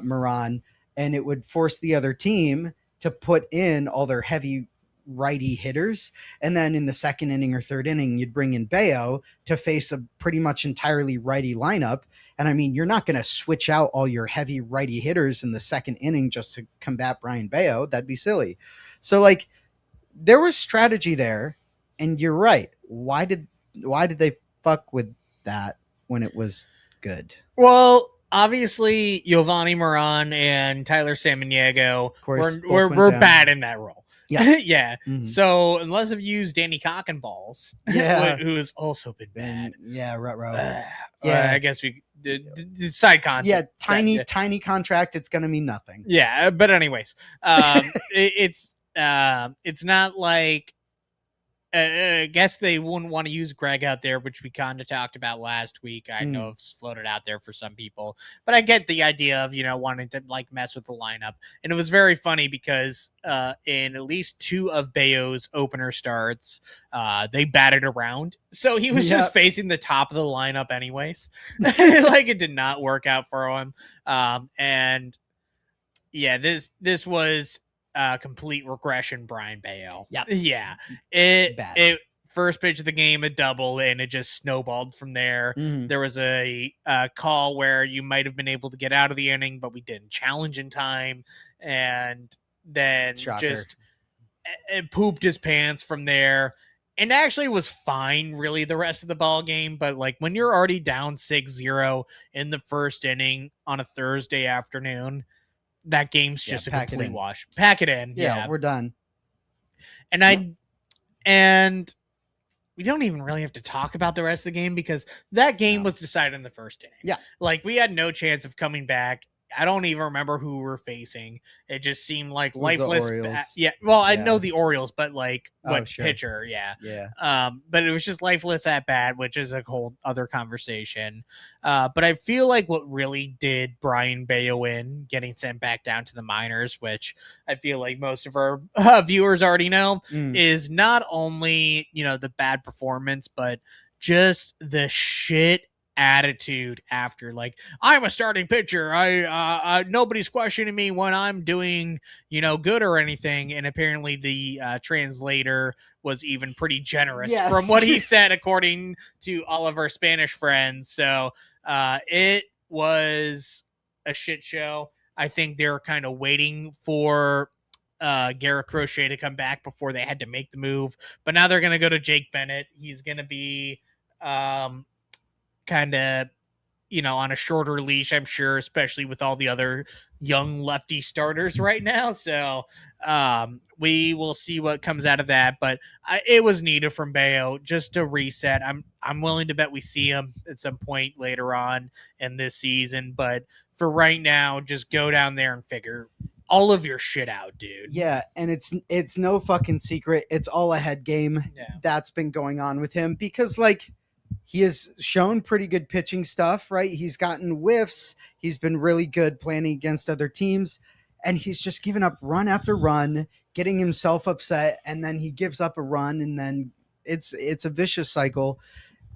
Moran, and it would force the other team to put in all their heavy righty hitters. And then in the second inning or third inning, you'd bring in Bayo to face a pretty much entirely righty lineup. And I mean, you're not going to switch out all your heavy righty hitters in the second inning just to combat Brayan Bello. That'd be silly. So like there was strategy there, and you're right. Why did they fuck with that when it was good? Well, obviously Giovanni Moran and Tyler Samaniego were bad in that role. Yeah. Yeah. Mm-hmm. So unless you've used Danny Cockenballs, who has also been bad. I guess we side contract. Yeah. Tiny contract. It's going to mean nothing. Yeah. But anyways, it's not like, I guess they wouldn't want to use Greg out there, which we kind of talked about last week. I know it's floated out there for some people, but I get the idea of, wanting to like mess with the lineup. And it was very funny because in at least 2 of Bayo's opener starts, they batted around. So he was just facing the top of the lineup anyways. Like it did not work out for him. This was complete regression Brayan Bello. It first pitch of the game, a double, and it just snowballed from there. There was a call where you might have been able to get out of the inning, but we didn't challenge in time, and then it pooped his pants from there. And actually was fine really the rest of the ball game, but like when you're already down 6-0 in the first inning on a Thursday afternoon, that game's just a complete wash. Pack it in. Yeah, we're done. And we don't even really have to talk about the rest of the game because that game was decided in the first inning. Yeah. Like we had no chance of coming back. I don't even remember who we were facing. It just seemed like lifeless. I know the Orioles, but like pitcher? Yeah. But it was just lifeless at bat, which is a whole other conversation. But I feel like what really did Brayan Bello in getting sent back down to the minors, which I feel like most of our viewers already know, is not only, the bad performance, but just the shit attitude after. Like, I'm a starting pitcher, I nobody's questioning me when I'm doing good or anything. And apparently the translator was even pretty generous from what he said, according to all of our Spanish friends. So it was a shit show. I think they're kind of waiting for Garrett Crochet to come back before they had to make the move, but now they're going to go to Jake Bennett. He's going to be kind of, on a shorter leash, I'm sure, especially with all the other young lefty starters right now. So we will see what comes out of that, but it was needed from Bello just to reset. I'm willing to bet we see him at some point later on in this season, but for right now, just go down there and figure all of your shit out, dude. Yeah, and it's no fucking secret. It's all a head game that's been going on with him because, like, he has shown pretty good pitching stuff, right? He's gotten whiffs. He's been really good playing against other teams, and he's just given up run after run, getting himself upset, and then he gives up a run, and then it's a vicious cycle.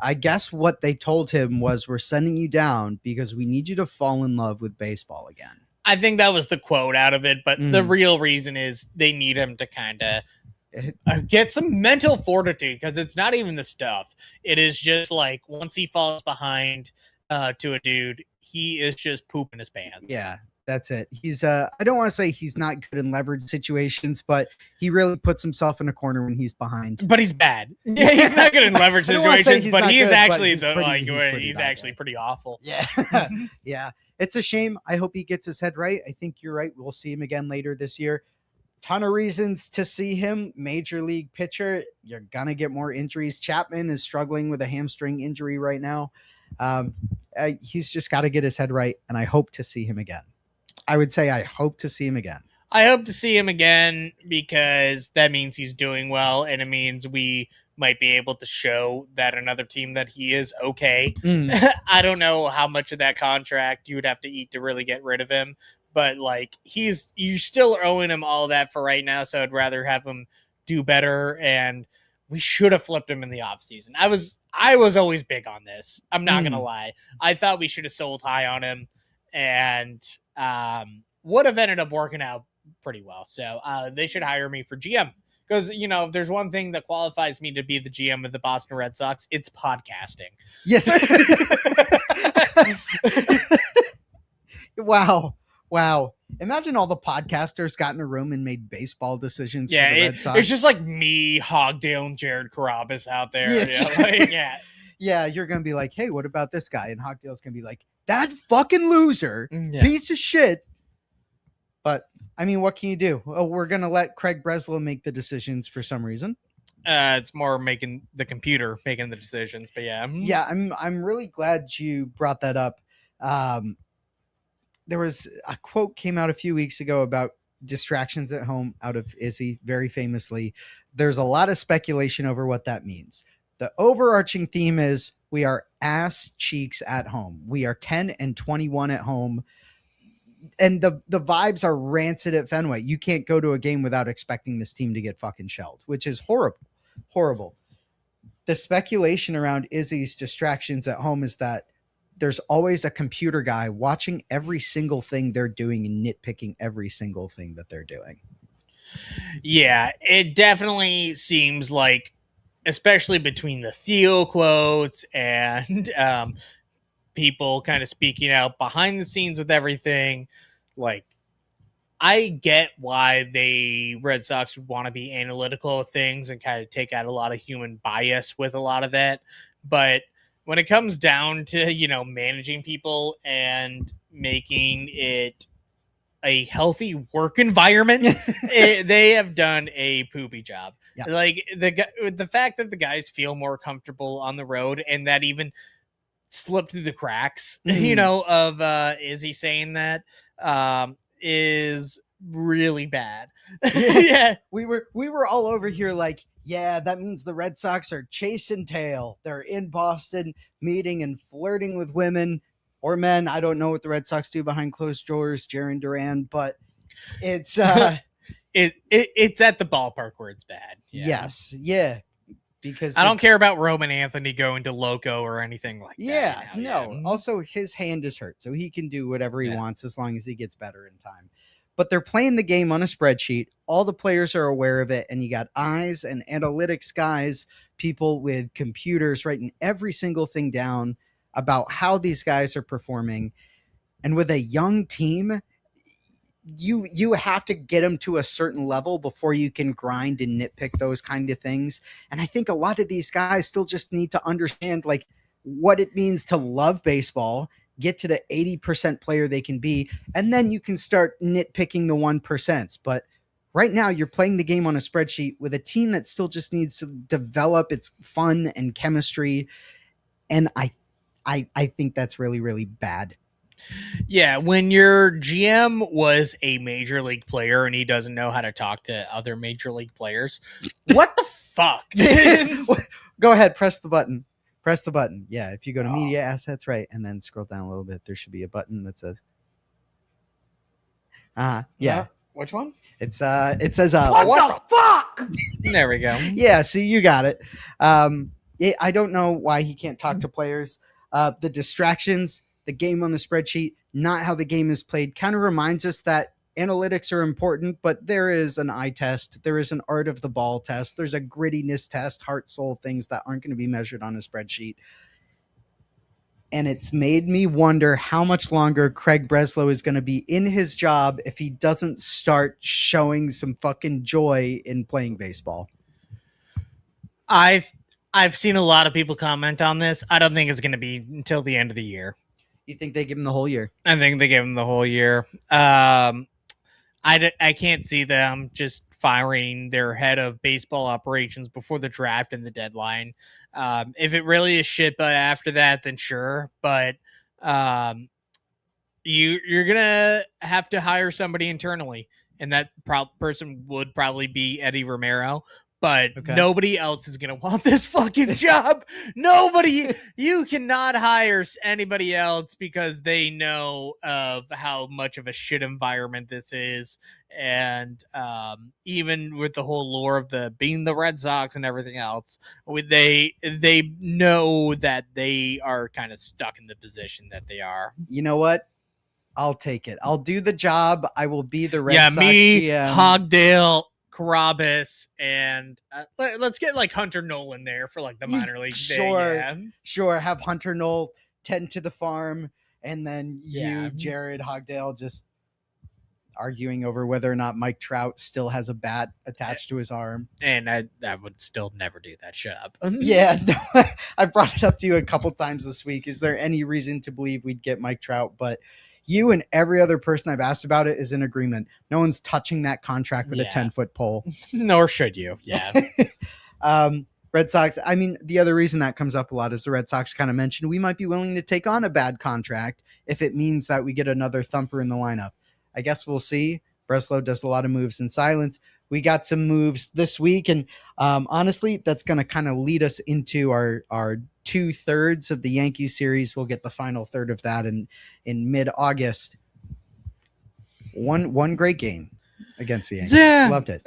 I guess what they told him was, we're sending you down because we need you to fall in love with baseball again. I think that was the quote out of it, but the real reason is they need him to kind of get some mental fortitude, because it's not even the stuff. It is just like once he falls behind to a dude, he is just pooping his pants. Yeah. That's it. He's I don't want to say he's not good in leverage situations, but he really puts himself in a corner when he's behind. But he's bad. Yeah, he's not good in leverage I don't wanna say situations, he's but not he is good, but actually he's pretty he's bad, actually yeah. pretty awful. Yeah. Yeah. It's a shame. I hope he gets his head right. I think you're right. We'll see him again later this year. Ton of reasons to see him. Major league pitcher. You're going to get more injuries. Chapman is struggling with a hamstring injury right now. He's just got to get his head right, and I hope to see him again. I would say I hope to see him again. I hope to see him again because that means he's doing well, and it means we might be able to show that another team that he is okay. I don't know how much of that contract you would have to eat to really get rid of him, but like you still are owing him all that for right now, so I'd rather have him do better, and we should have flipped him in the offseason. I was always big on this. I'm not gonna lie. I thought we should have sold high on him, and would have ended up working out pretty well. So they should hire me for GM. Because, you know, if there's one thing that qualifies me to be the GM of the Boston Red Sox, it's podcasting. Yes. Wow. Imagine all the podcasters got in a room and made baseball decisions for the Red Sox. It's just like me, Hogdale, and Jared Carabas out there. Yeah, you're going to be like, hey, what about this guy? And Hogdale's going to be like, that fucking loser, piece of shit. But, I mean, what can you do? Oh, we're going to let Craig Breslow make the decisions for some reason. It's more making the computer making the decisions, but yeah. Yeah, I'm really glad you brought that up. There was a quote came out a few weeks ago about distractions at home out of Izzy, very famously. There's a lot of speculation over what that means. The overarching theme is we are ass cheeks at home. We are 10-21 at home. And the vibes are rancid at Fenway. You can't go to a game without expecting this team to get fucking shelled, which is horrible. The speculation around Izzy's distractions at home is that there's always a computer guy watching every single thing they're doing and nitpicking every single thing that they're doing. Yeah, it definitely seems like, especially between the Theo quotes and people kind of speaking out behind the scenes with everything, like, I get why the Red Sox would want to be analytical of things and kind of take out a lot of human bias with a lot of that. But when it comes down to, you know, managing people and making it a healthy work environment, they have done a poopy job. Yeah. Like the fact that the guys feel more comfortable on the road and that even slipped through the cracks, you know, of Izzy saying that is really bad. Yeah. We were all over here like, yeah, that means the Red Sox are chasing tail. They're in Boston meeting and flirting with women or men. I don't know what the Red Sox do behind closed doors, Jarren Duran, but it's it's at the ballpark where it's bad. Yeah. Yes. Yeah. Because I don't care about Roman Anthony going to Loco or anything like that. Yeah, no. Also, his hand is hurt, so he can do whatever he wants as long as he gets better in time. But they're playing the game on a spreadsheet. All the players are aware of it, and you got eyes and analytics guys, people with computers writing every single thing down about how these guys are performing. And with a young team, you have to get them to a certain level before you can grind and nitpick those kind of things. And I think a lot of these guys still just need to understand like what it means to love baseball, get to the 80% player they can be, and then you can start nitpicking the 1%. But right now you're playing the game on a spreadsheet with a team that still just needs to develop its fun and chemistry. And I think that's really, really bad. Yeah, when your GM was a major league player and he doesn't know how to talk to other major league players, what the fuck? Go ahead, press the button. Yeah, if you go to media assets, right, and then scroll down a little bit, there should be a button that says yeah. Which one? It says what the fuck? There we go. Yeah, see, you got it. I don't know why he can't talk to players. The distractions, the game on the spreadsheet, not how the game is played, kind of reminds us that analytics are important, but there is an eye test. There is an art of the ball test. There's a grittiness test, heart, soul, things that aren't going to be measured on a spreadsheet. and it's made me wonder how much longer Craig Breslow is going to be in his job if he doesn't start showing some fucking joy in playing baseball. I've seen a lot of people comment on this. I don't think it's going to be until the end of the year. You think they give him the whole year? I think they give him the whole year. I can't see them just firing their head of baseball operations before the draft and the deadline. If it really is shit, but after that, then sure. But you're gonna have to hire somebody internally, and that person would probably be Eddie Romero. But nobody else is going to want this fucking job. Nobody. You cannot hire anybody else because they know of how much of a shit environment this is. And even with the whole lore of being the Red Sox and everything else, they know that they are kind of stuck in the position that they are. You know what? I'll take it. I'll do the job. I will be the Red Sox me, GM. Hogdale, Carabas, and let's get like Hunter Nolan there for like the minor league thing. Sure. Have Hunter Nolan tend to the farm, and then you, Jared Hogdale, just arguing over whether or not Mike Trout still has a bat attached to his arm. And I would still never do that. Shut up. Yeah, no, I brought it up to you a couple times this week. Is there any reason to believe we'd get Mike Trout? But you and every other person I've asked about it is in agreement. No one's touching that contract with a 10-foot pole. Nor should you. Yeah. Red Sox, I mean, the other reason that comes up a lot is the Red Sox kind of mentioned we might be willing to take on a bad contract if it means that we get another thumper in the lineup. I guess we'll see. Breslow does a lot of moves in silence. We got some moves this week, and honestly, that's going to kind of lead us into our 2/3 of the Yankees series. We'll get the final third of that in mid-August. One great game against the Yankees. Yeah. Loved it.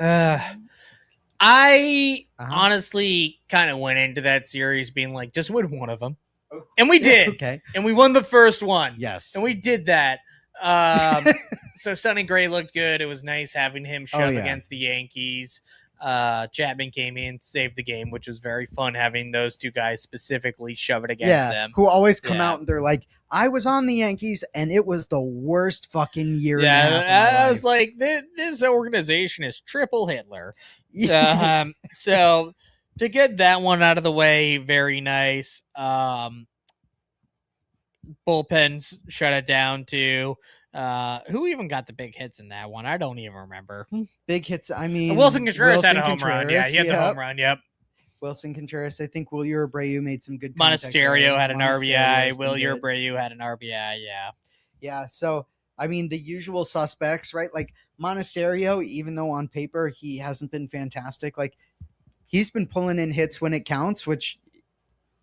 I honestly kind of went into that series being like, just win one of them. And we did. Okay. And we won the first one. Yes. And we did that. So Sonny Gray looked good. It was nice having him shove against the Yankees. Chapman came in, saved the game, which was very fun having those two guys specifically shove it against them. Who always come out and they're like, I was on the Yankees and it was the worst fucking year. Yeah, I was like, this organization is triple Hitler. So to get that one out of the way, very nice. Bullpens shut it down too. Who even got the big hits in that one? I don't even remember. Big hits. I mean, Wilson Contreras had a home run. Yeah, he had the home run. Yep. Wilson Contreras. I think Wilyer Abreu made some good. Monasterio had an RBI. Wilyer Abreu had an RBI. Yeah. Yeah. So I mean, the usual suspects, right? Like Monasterio, even though on paper he hasn't been fantastic, like he's been pulling in hits when it counts, which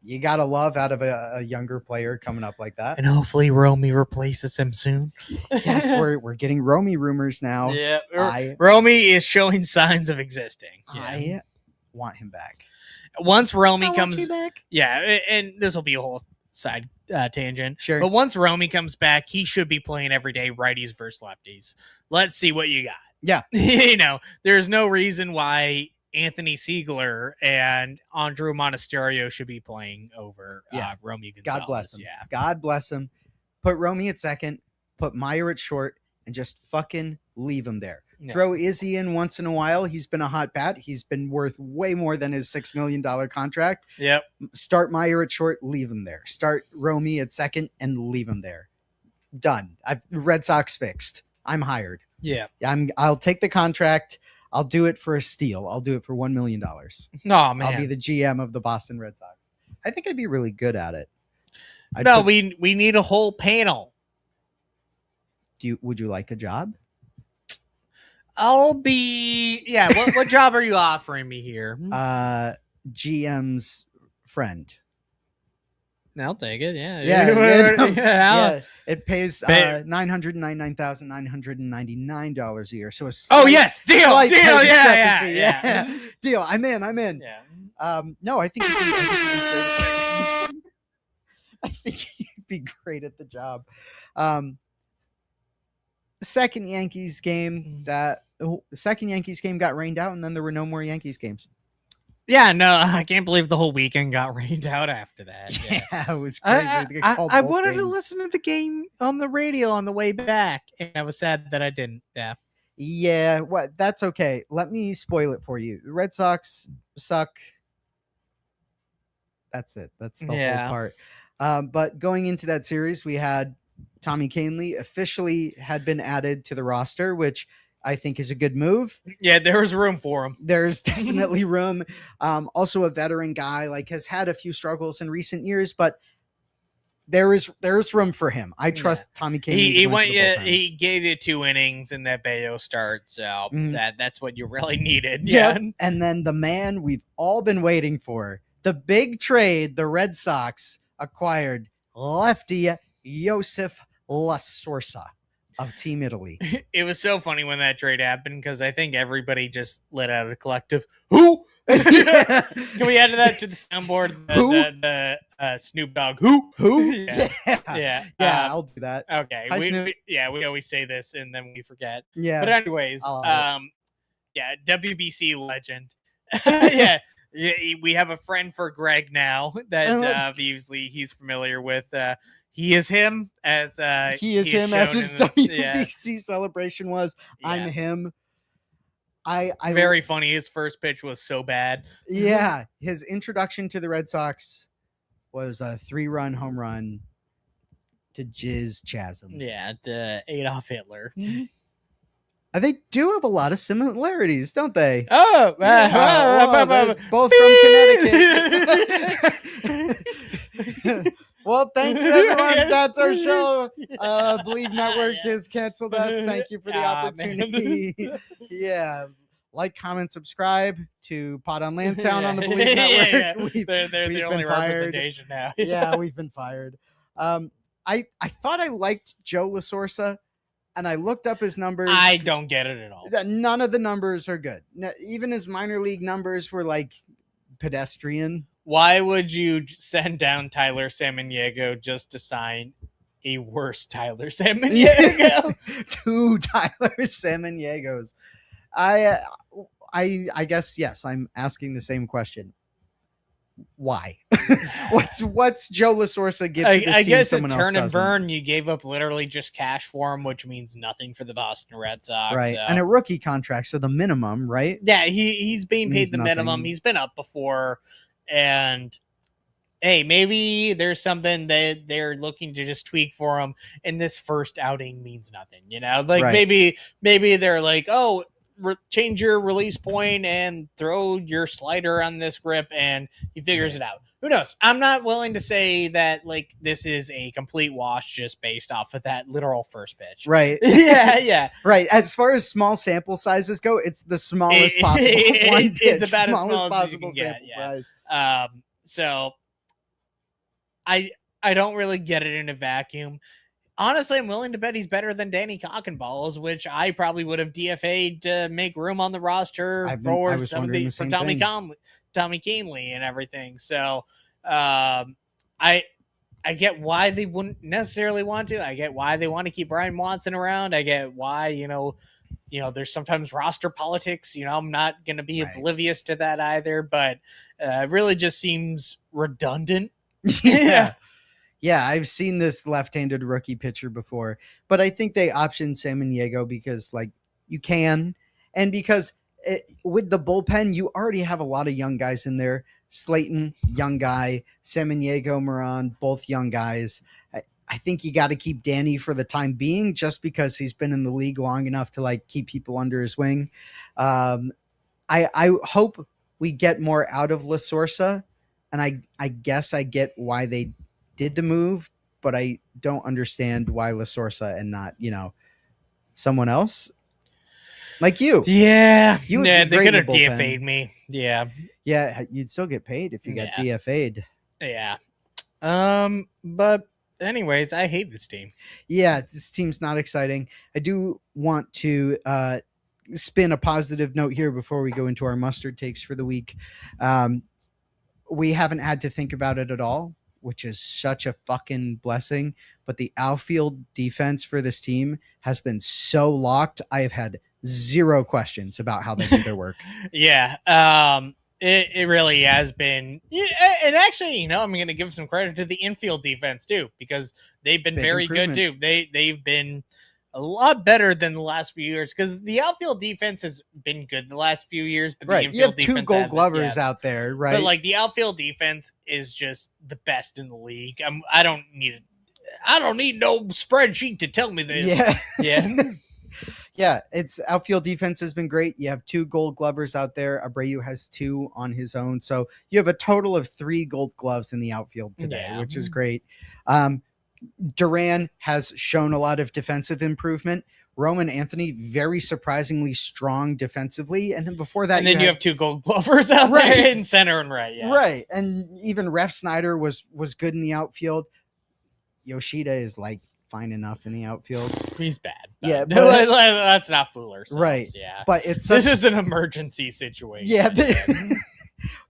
you gotta love out of a younger player coming up like that. And hopefully Romy replaces him soon. Yes, we're getting Romy rumors now. Yeah, Romy is showing signs of existing. I want him back. Once Romy comes back. Yeah, and this will be a whole side tangent. Sure. But once Romy comes back, he should be playing every day righties versus lefties. Let's see what you got. Yeah. There's no reason why Anthony Siegler and Andrew Monasterio should be playing over Romy Gonzalez. God bless him. Yeah. God bless him. Put Romy at second, put Meyer at short, and just fucking leave him there. Yeah. Throw Izzy in once in a while. He's been a hot bat. He's been worth way more than his $6 million contract. Yep. Start Meyer at short, leave him there. Start Romy at second and leave him there. Done. Red Sox fixed. I'm hired. Yeah. I'll take the contract. I'll do it for a steal. I'll do it for $1 million. No, man. I'll be the GM of the Boston Red Sox. I think I'd be really good at it. We need a whole panel. Would you like a job? I'll be What job are you offering me here? GM's friend. I'll take it. Yeah. Yeah. It pays $999,999 a year. So it's deal. Yeah. Deal. I'm in. Yeah. No, I think you'd be great at the job. Second Yankees game got rained out, and then there were no more Yankees games. Yeah, no, I can't believe the whole weekend got rained out after that. Yeah. It was crazy. They called I both wanted to games. listen to the game on the radio on the way back, and I was sad that I didn't. Yeah. Yeah, what? That's okay. Let me spoil it for you. The Red Sox suck. That's it. That's the whole part. But going into that series, we had Tommy Kahnle officially had been added to the roster, which I think is a good move. Yeah, there was room for him. There's definitely room. Also a veteran guy, like has had a few struggles in recent years, but there's room for him. I trust Tommy Kahnle. He gave you 2 innings in that Bayo start, so that's what you really needed. Yeah. Yeah. And then the man we've all been waiting for, the big trade, the Red Sox acquired lefty Josef La Sorsa of Team Italy. It was so funny when that trade happened because I think everybody just let out a collective "Who?" Can we add that to the soundboard? The Snoop Dogg "Who?" Yeah. I'll do that. Okay. Hi, We always say this and then we forget. Yeah. But anyways, WBC legend. Yeah. We have a friend for Greg now that obviously he's familiar with. He is him as his WBC celebration was. Yeah. I'm him. I very funny. His first pitch was so bad. Yeah, his introduction to the Red Sox was a 3-run home run to Jizz Chasm. Yeah, to Adolf Hitler. They do have a lot of similarities, don't they? Oh, both from Connecticut. Well, thank you, everyone. That's our show. Believe Network has canceled us. Thank you for the opportunity. Yeah. Like, comment, subscribe to Pod on Lansdowne on the Believe Network. They're the only representation now. Yeah, we've been fired. I thought I liked Joe La Sorsa, and I looked up his numbers. I don't get it at all. None of the numbers are good. Even his minor league numbers were like pedestrian. Why would you send down Tyler Samaniego just to sign a worse Tyler Samaniego? 2 Tyler Samaniegos. I guess yes. I'm asking the same question. Why? What's Joe La Sorsa give? I guess at turn and burn, you gave up literally just cash for him, which means nothing for the Boston Red Sox. Right, so. And a rookie contract, so the minimum, right? Yeah, he's being paid the minimum. He's been up before. And hey, maybe there's something that they're looking to just tweak for him, and this first outing means nothing, maybe they're like, oh, change your release point and throw your slider on this grip and he figures it out. Who knows? I'm not willing to say that like this is a complete wash just based off of that literal first pitch. Right. Yeah. Right. As far as small sample sizes go, it's the smallest possible one pitch. It's about as small as possible you can sample size. size. So I don't really get it in a vacuum. Honestly, I'm willing to bet he's better than Danny Cockenballs, which I probably would have DFA'd to make room on the roster for Tommy Kahnle and everything. So I get why they wouldn't necessarily want to. I get why they want to keep Brian Watson around. I get why, there's sometimes roster politics. I'm not going to be oblivious to that either, but it really just seems redundant. Yeah. Yeah, I've seen this left-handed rookie pitcher before, but I think they optioned Samaniego because, like, you can, and because with the bullpen, you already have a lot of young guys in there. Slayton, young guy. Samaniego, Moran, both young guys. I think you got to keep Danny for the time being, just because he's been in the league long enough to like keep people under his wing. I hope we get more out of La Sorsa, and I guess I get why they did the move, but I don't understand why La Sorsa and not, someone else like you. Yeah. You would they could have DFA'd me. Yeah. Yeah. You'd still get paid if you got DFA'd. Yeah. But anyways, I hate this team. Yeah. This team's not exciting. I do want to, spin a positive note here before we go into our mustard takes for the week. We haven't had to think about it at all, which is such a fucking blessing. But the outfield defense for this team has been so locked. I have had zero questions about how they do their work. Yeah. It really has been. Yeah, and actually, I'm going to give some credit to the infield defense too, because they've been very good too. They've been a lot better than the last few years, because the outfield defense has been good the last few years, but the Right. infield You have defense 2 Gold Glovers out there, right? But like the outfield defense is just the best in the league. I don't need no spreadsheet to tell me this. Yeah. Yeah. Yeah, it's outfield defense has been great. You have 2 Gold Glovers out there. Abreu has 2 on his own, so you have a total of 3 Gold Gloves in the outfield today, which is great. Duran has shown a lot of defensive improvement. Roman Anthony, very surprisingly strong defensively, and then before that, and then you have 2 Gold Glovers out there in center and right. Yeah. Right, and even Ref Snyder was good in the outfield. Yoshida is like fine enough in the outfield. He's bad. Yeah, but let's not fool ourselves. Right. Yeah. But this is an emergency situation. Yeah.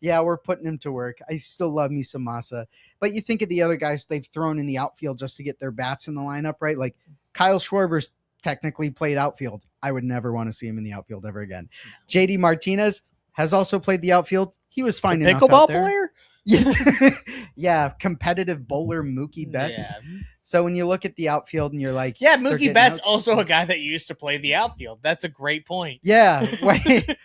Yeah, we're putting him to work. I still love me some Massa. But you think of the other guys they've thrown in the outfield just to get their bats in the lineup, right? Like Kyle Schwarber's technically played outfield. I would never want to see him in the outfield ever again. JD Martinez has also played the outfield. He was fine enough out there. Player? Yeah, competitive bowler Mookie Betts. Yeah. So when you look at the outfield and you're like, yeah, Mookie Betts also a guy that used to play the outfield. That's a great point. Yeah. Wait.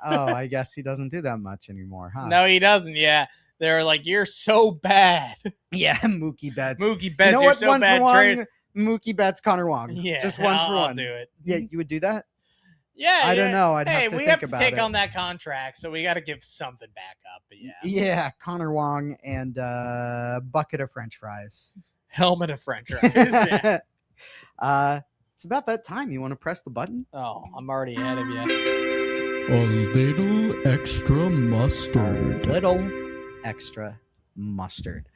Oh, I guess he doesn't do that much anymore, huh? No, he doesn't. Yeah. They're like, you're so bad. Yeah, Mookie Betts. Mookie Betts, you know what? You're so bad. Trade Mookie Betts, Connor Wong. Yeah, just 1 for 1. I'll do it. Yeah, you would do that? Yeah, I don't know. I'd have to we think have to about take it. on that contract, so we got to give something back up. But yeah, yeah, Connor Wong and bucket of French fries, helmet of French fries. Yeah. It's about that time. You want to press the button? Oh, I'm already ahead of you. A little extra mustard. A little extra mustard.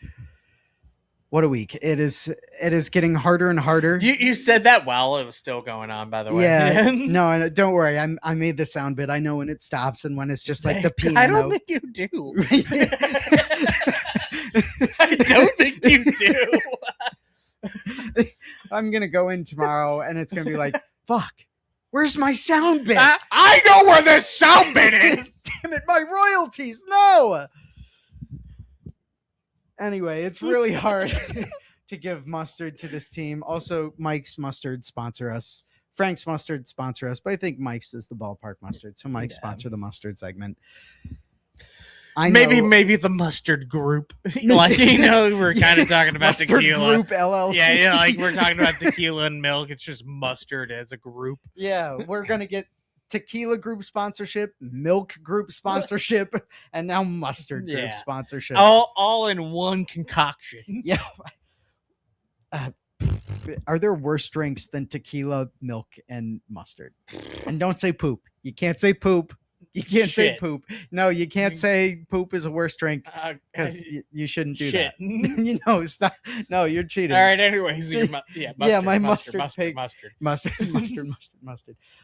What a week. It is getting harder and harder. You said that while it was still going on, by the way. Yeah. No, don't worry. I made the sound bit. I know when it stops and when it's just like the piano. I don't think you do. I don't think you do. I'm going to go in tomorrow and it's going to be like, fuck, where's my sound bit? I know where the sound bit is. Damn it, my royalties. No. Anyway, it's really hard to give mustard to this team. Also, Mike's Mustard sponsor us. Frank's Mustard sponsor us, but I think Mike's is the ballpark mustard. So Mike sponsor the mustard segment. I know, maybe the mustard group. Like, we're kind of talking about mustard tequila. Group LLC. Yeah, like we're talking about tequila and milk. It's just mustard as a group. Yeah, we're gonna get tequila group sponsorship, milk group sponsorship, and now mustard group sponsorship. All in one concoction. Yeah. Are there worse drinks than tequila, milk, and mustard? And don't say poop. You can't say poop. You can't say poop. No, you can't say poop is a worse drink because you shouldn't do that. Stop. No, you're cheating. All right. Anyways, my mustard.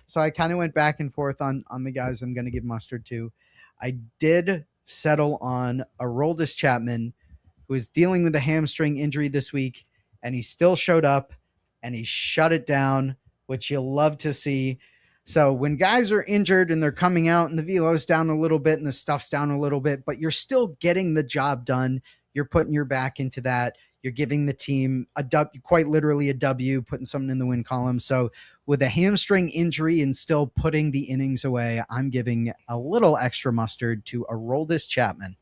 So I kind of went back and forth on the guys I'm going to give mustard to. I did settle on Aroldis Chapman, who is dealing with a hamstring injury this week, and he still showed up and he shut it down, which you'll love to see. So when guys are injured and they're coming out and the velo's down a little bit and the stuff's down a little bit, but you're still getting the job done, you're putting your back into that. You're giving the team a W, quite literally a W, putting something in the win column. So with a hamstring injury and still putting the innings away, I'm giving a little extra mustard to Aroldis Chapman.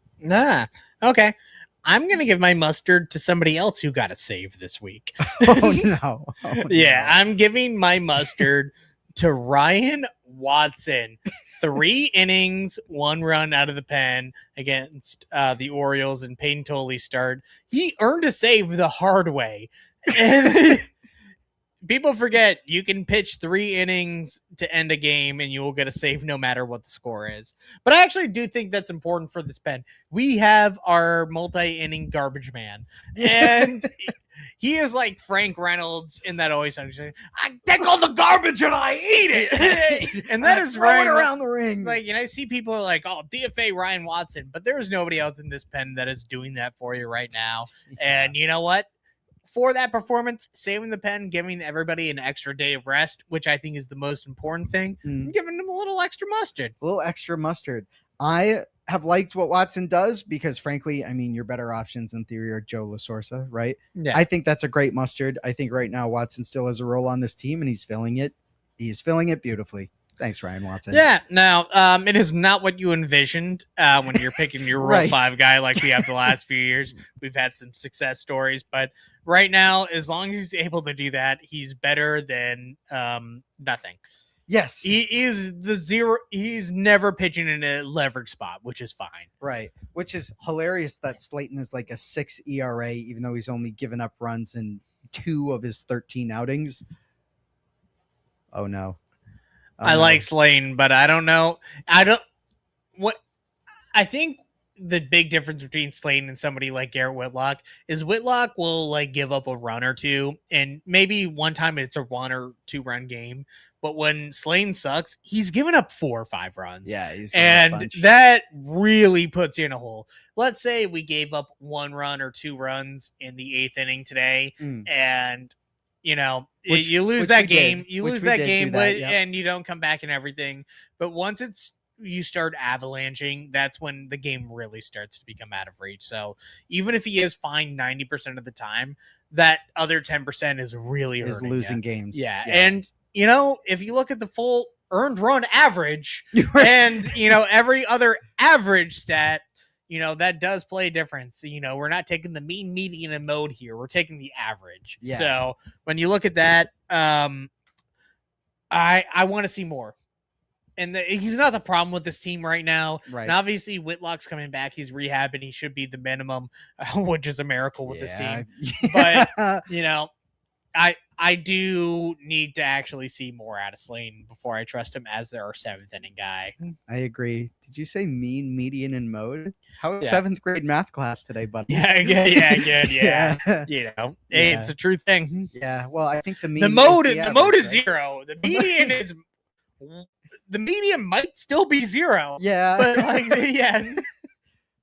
Okay. I'm going to give my mustard to somebody else who got a save this week. No. I'm giving my mustard to Ryan Watson. 3 innings, 1 run out of the pen against the Orioles, and Peyton Tolley start. He earned a save the hard way. And people forget you can pitch 3 innings to end a game and you will get a save no matter what the score is. But I actually do think that's important for this pen. We have our multi-inning garbage man. And he is like Frank Reynolds in that Always Sunny. I take all the garbage and I eat it. And that is right around the ring. Like, I see people are like, oh, DFA Ryan Watson, but there is nobody else in this pen that is doing that for you right now. Yeah. And you know what? For that performance, saving the pen, giving everybody an extra day of rest, which I think is the most important thing, giving them a little extra mustard. A little extra mustard. I have liked what Watson does because, frankly, I mean, your better options in theory are Joe LaSorsa, right? Yeah. I think that's a great mustard. I think right now Watson still has a role on this team, and he's filling it. He's filling it beautifully. Thanks, Ryan Watson. Yeah. Now, it is not what you envisioned when you're picking your Rule Right. 5 guy like we have the last few years. We've had some success stories, but right now, as long as he's able to do that, he's better than nothing. Yes. He is the zero. He's never pitching in a leverage spot, which is fine. Right. Which is hilarious that Slayton is like a 6 ERA, even though he's only given up runs in 2 of his 13 outings. Oh, no. I like Slayton, but I don't know. I think the big difference between Slayton and somebody like Garrett Whitlock is Whitlock will like give up a run or two, and maybe one time it's a 1 or 2 run game. But when Slayton sucks, he's given up 4 or 5 runs. Yeah, he's and that really puts you in a hole. Let's say we gave up 1 run or 2 runs in the 8th inning today, and you lose that game. You lose that game, and you don't come back and everything. But once you start avalanching, that's when the game really starts to become out of reach. So even if he is fine 90% of the time, that other 10% is really hurting losing you. games. Yeah. And if you look at the full earned run average and every other average stat, that does play a difference. We're not taking the mean, median, and mode here. We're taking the average. Yeah. So when you look at that, I want to see more. And he's not the problem with this team right now. Right. And obviously, Whitlock's coming back. He's rehabbing. He should be the minimum, which is a miracle with this team. But, I do need to actually see more out of Slayton before I trust him as our 7th inning guy. I agree. Did you say mean, median, and mode? How was 7th grade math class today, buddy? Yeah, good. Yeah. Yeah. It's a true thing. Yeah. Well, I think the mean The mode is is 0. The median is the median might still be 0. Yeah. But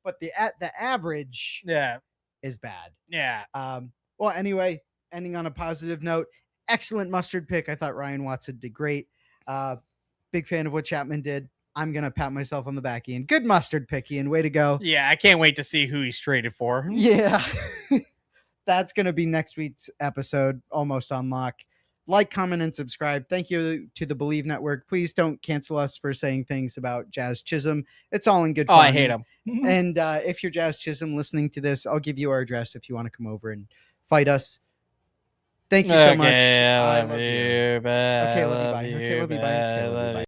but the average is bad. Yeah. Well, anyway, ending on a positive note, excellent mustard pick. I thought Ryan Watson did great. Big fan of what Chapman did. I'm going to pat myself on the back, Ian. Good mustard pick, Ian. Way to go. Yeah, I can't wait to see who he's traded for. Yeah. That's going to be next week's episode, Almost on Lock. Like, comment, and subscribe. Thank you to the Believe Network. Please don't cancel us for saying things about Jazz Chisholm. It's all in good fun. Oh, I hate him. And if you're Jazz Chisholm listening to this, I'll give you our address if you want to come over and fight us. Thank you so much. I love you. Okay, love you. Bye. Okay, love you. Bye. Okay, love you. Bye.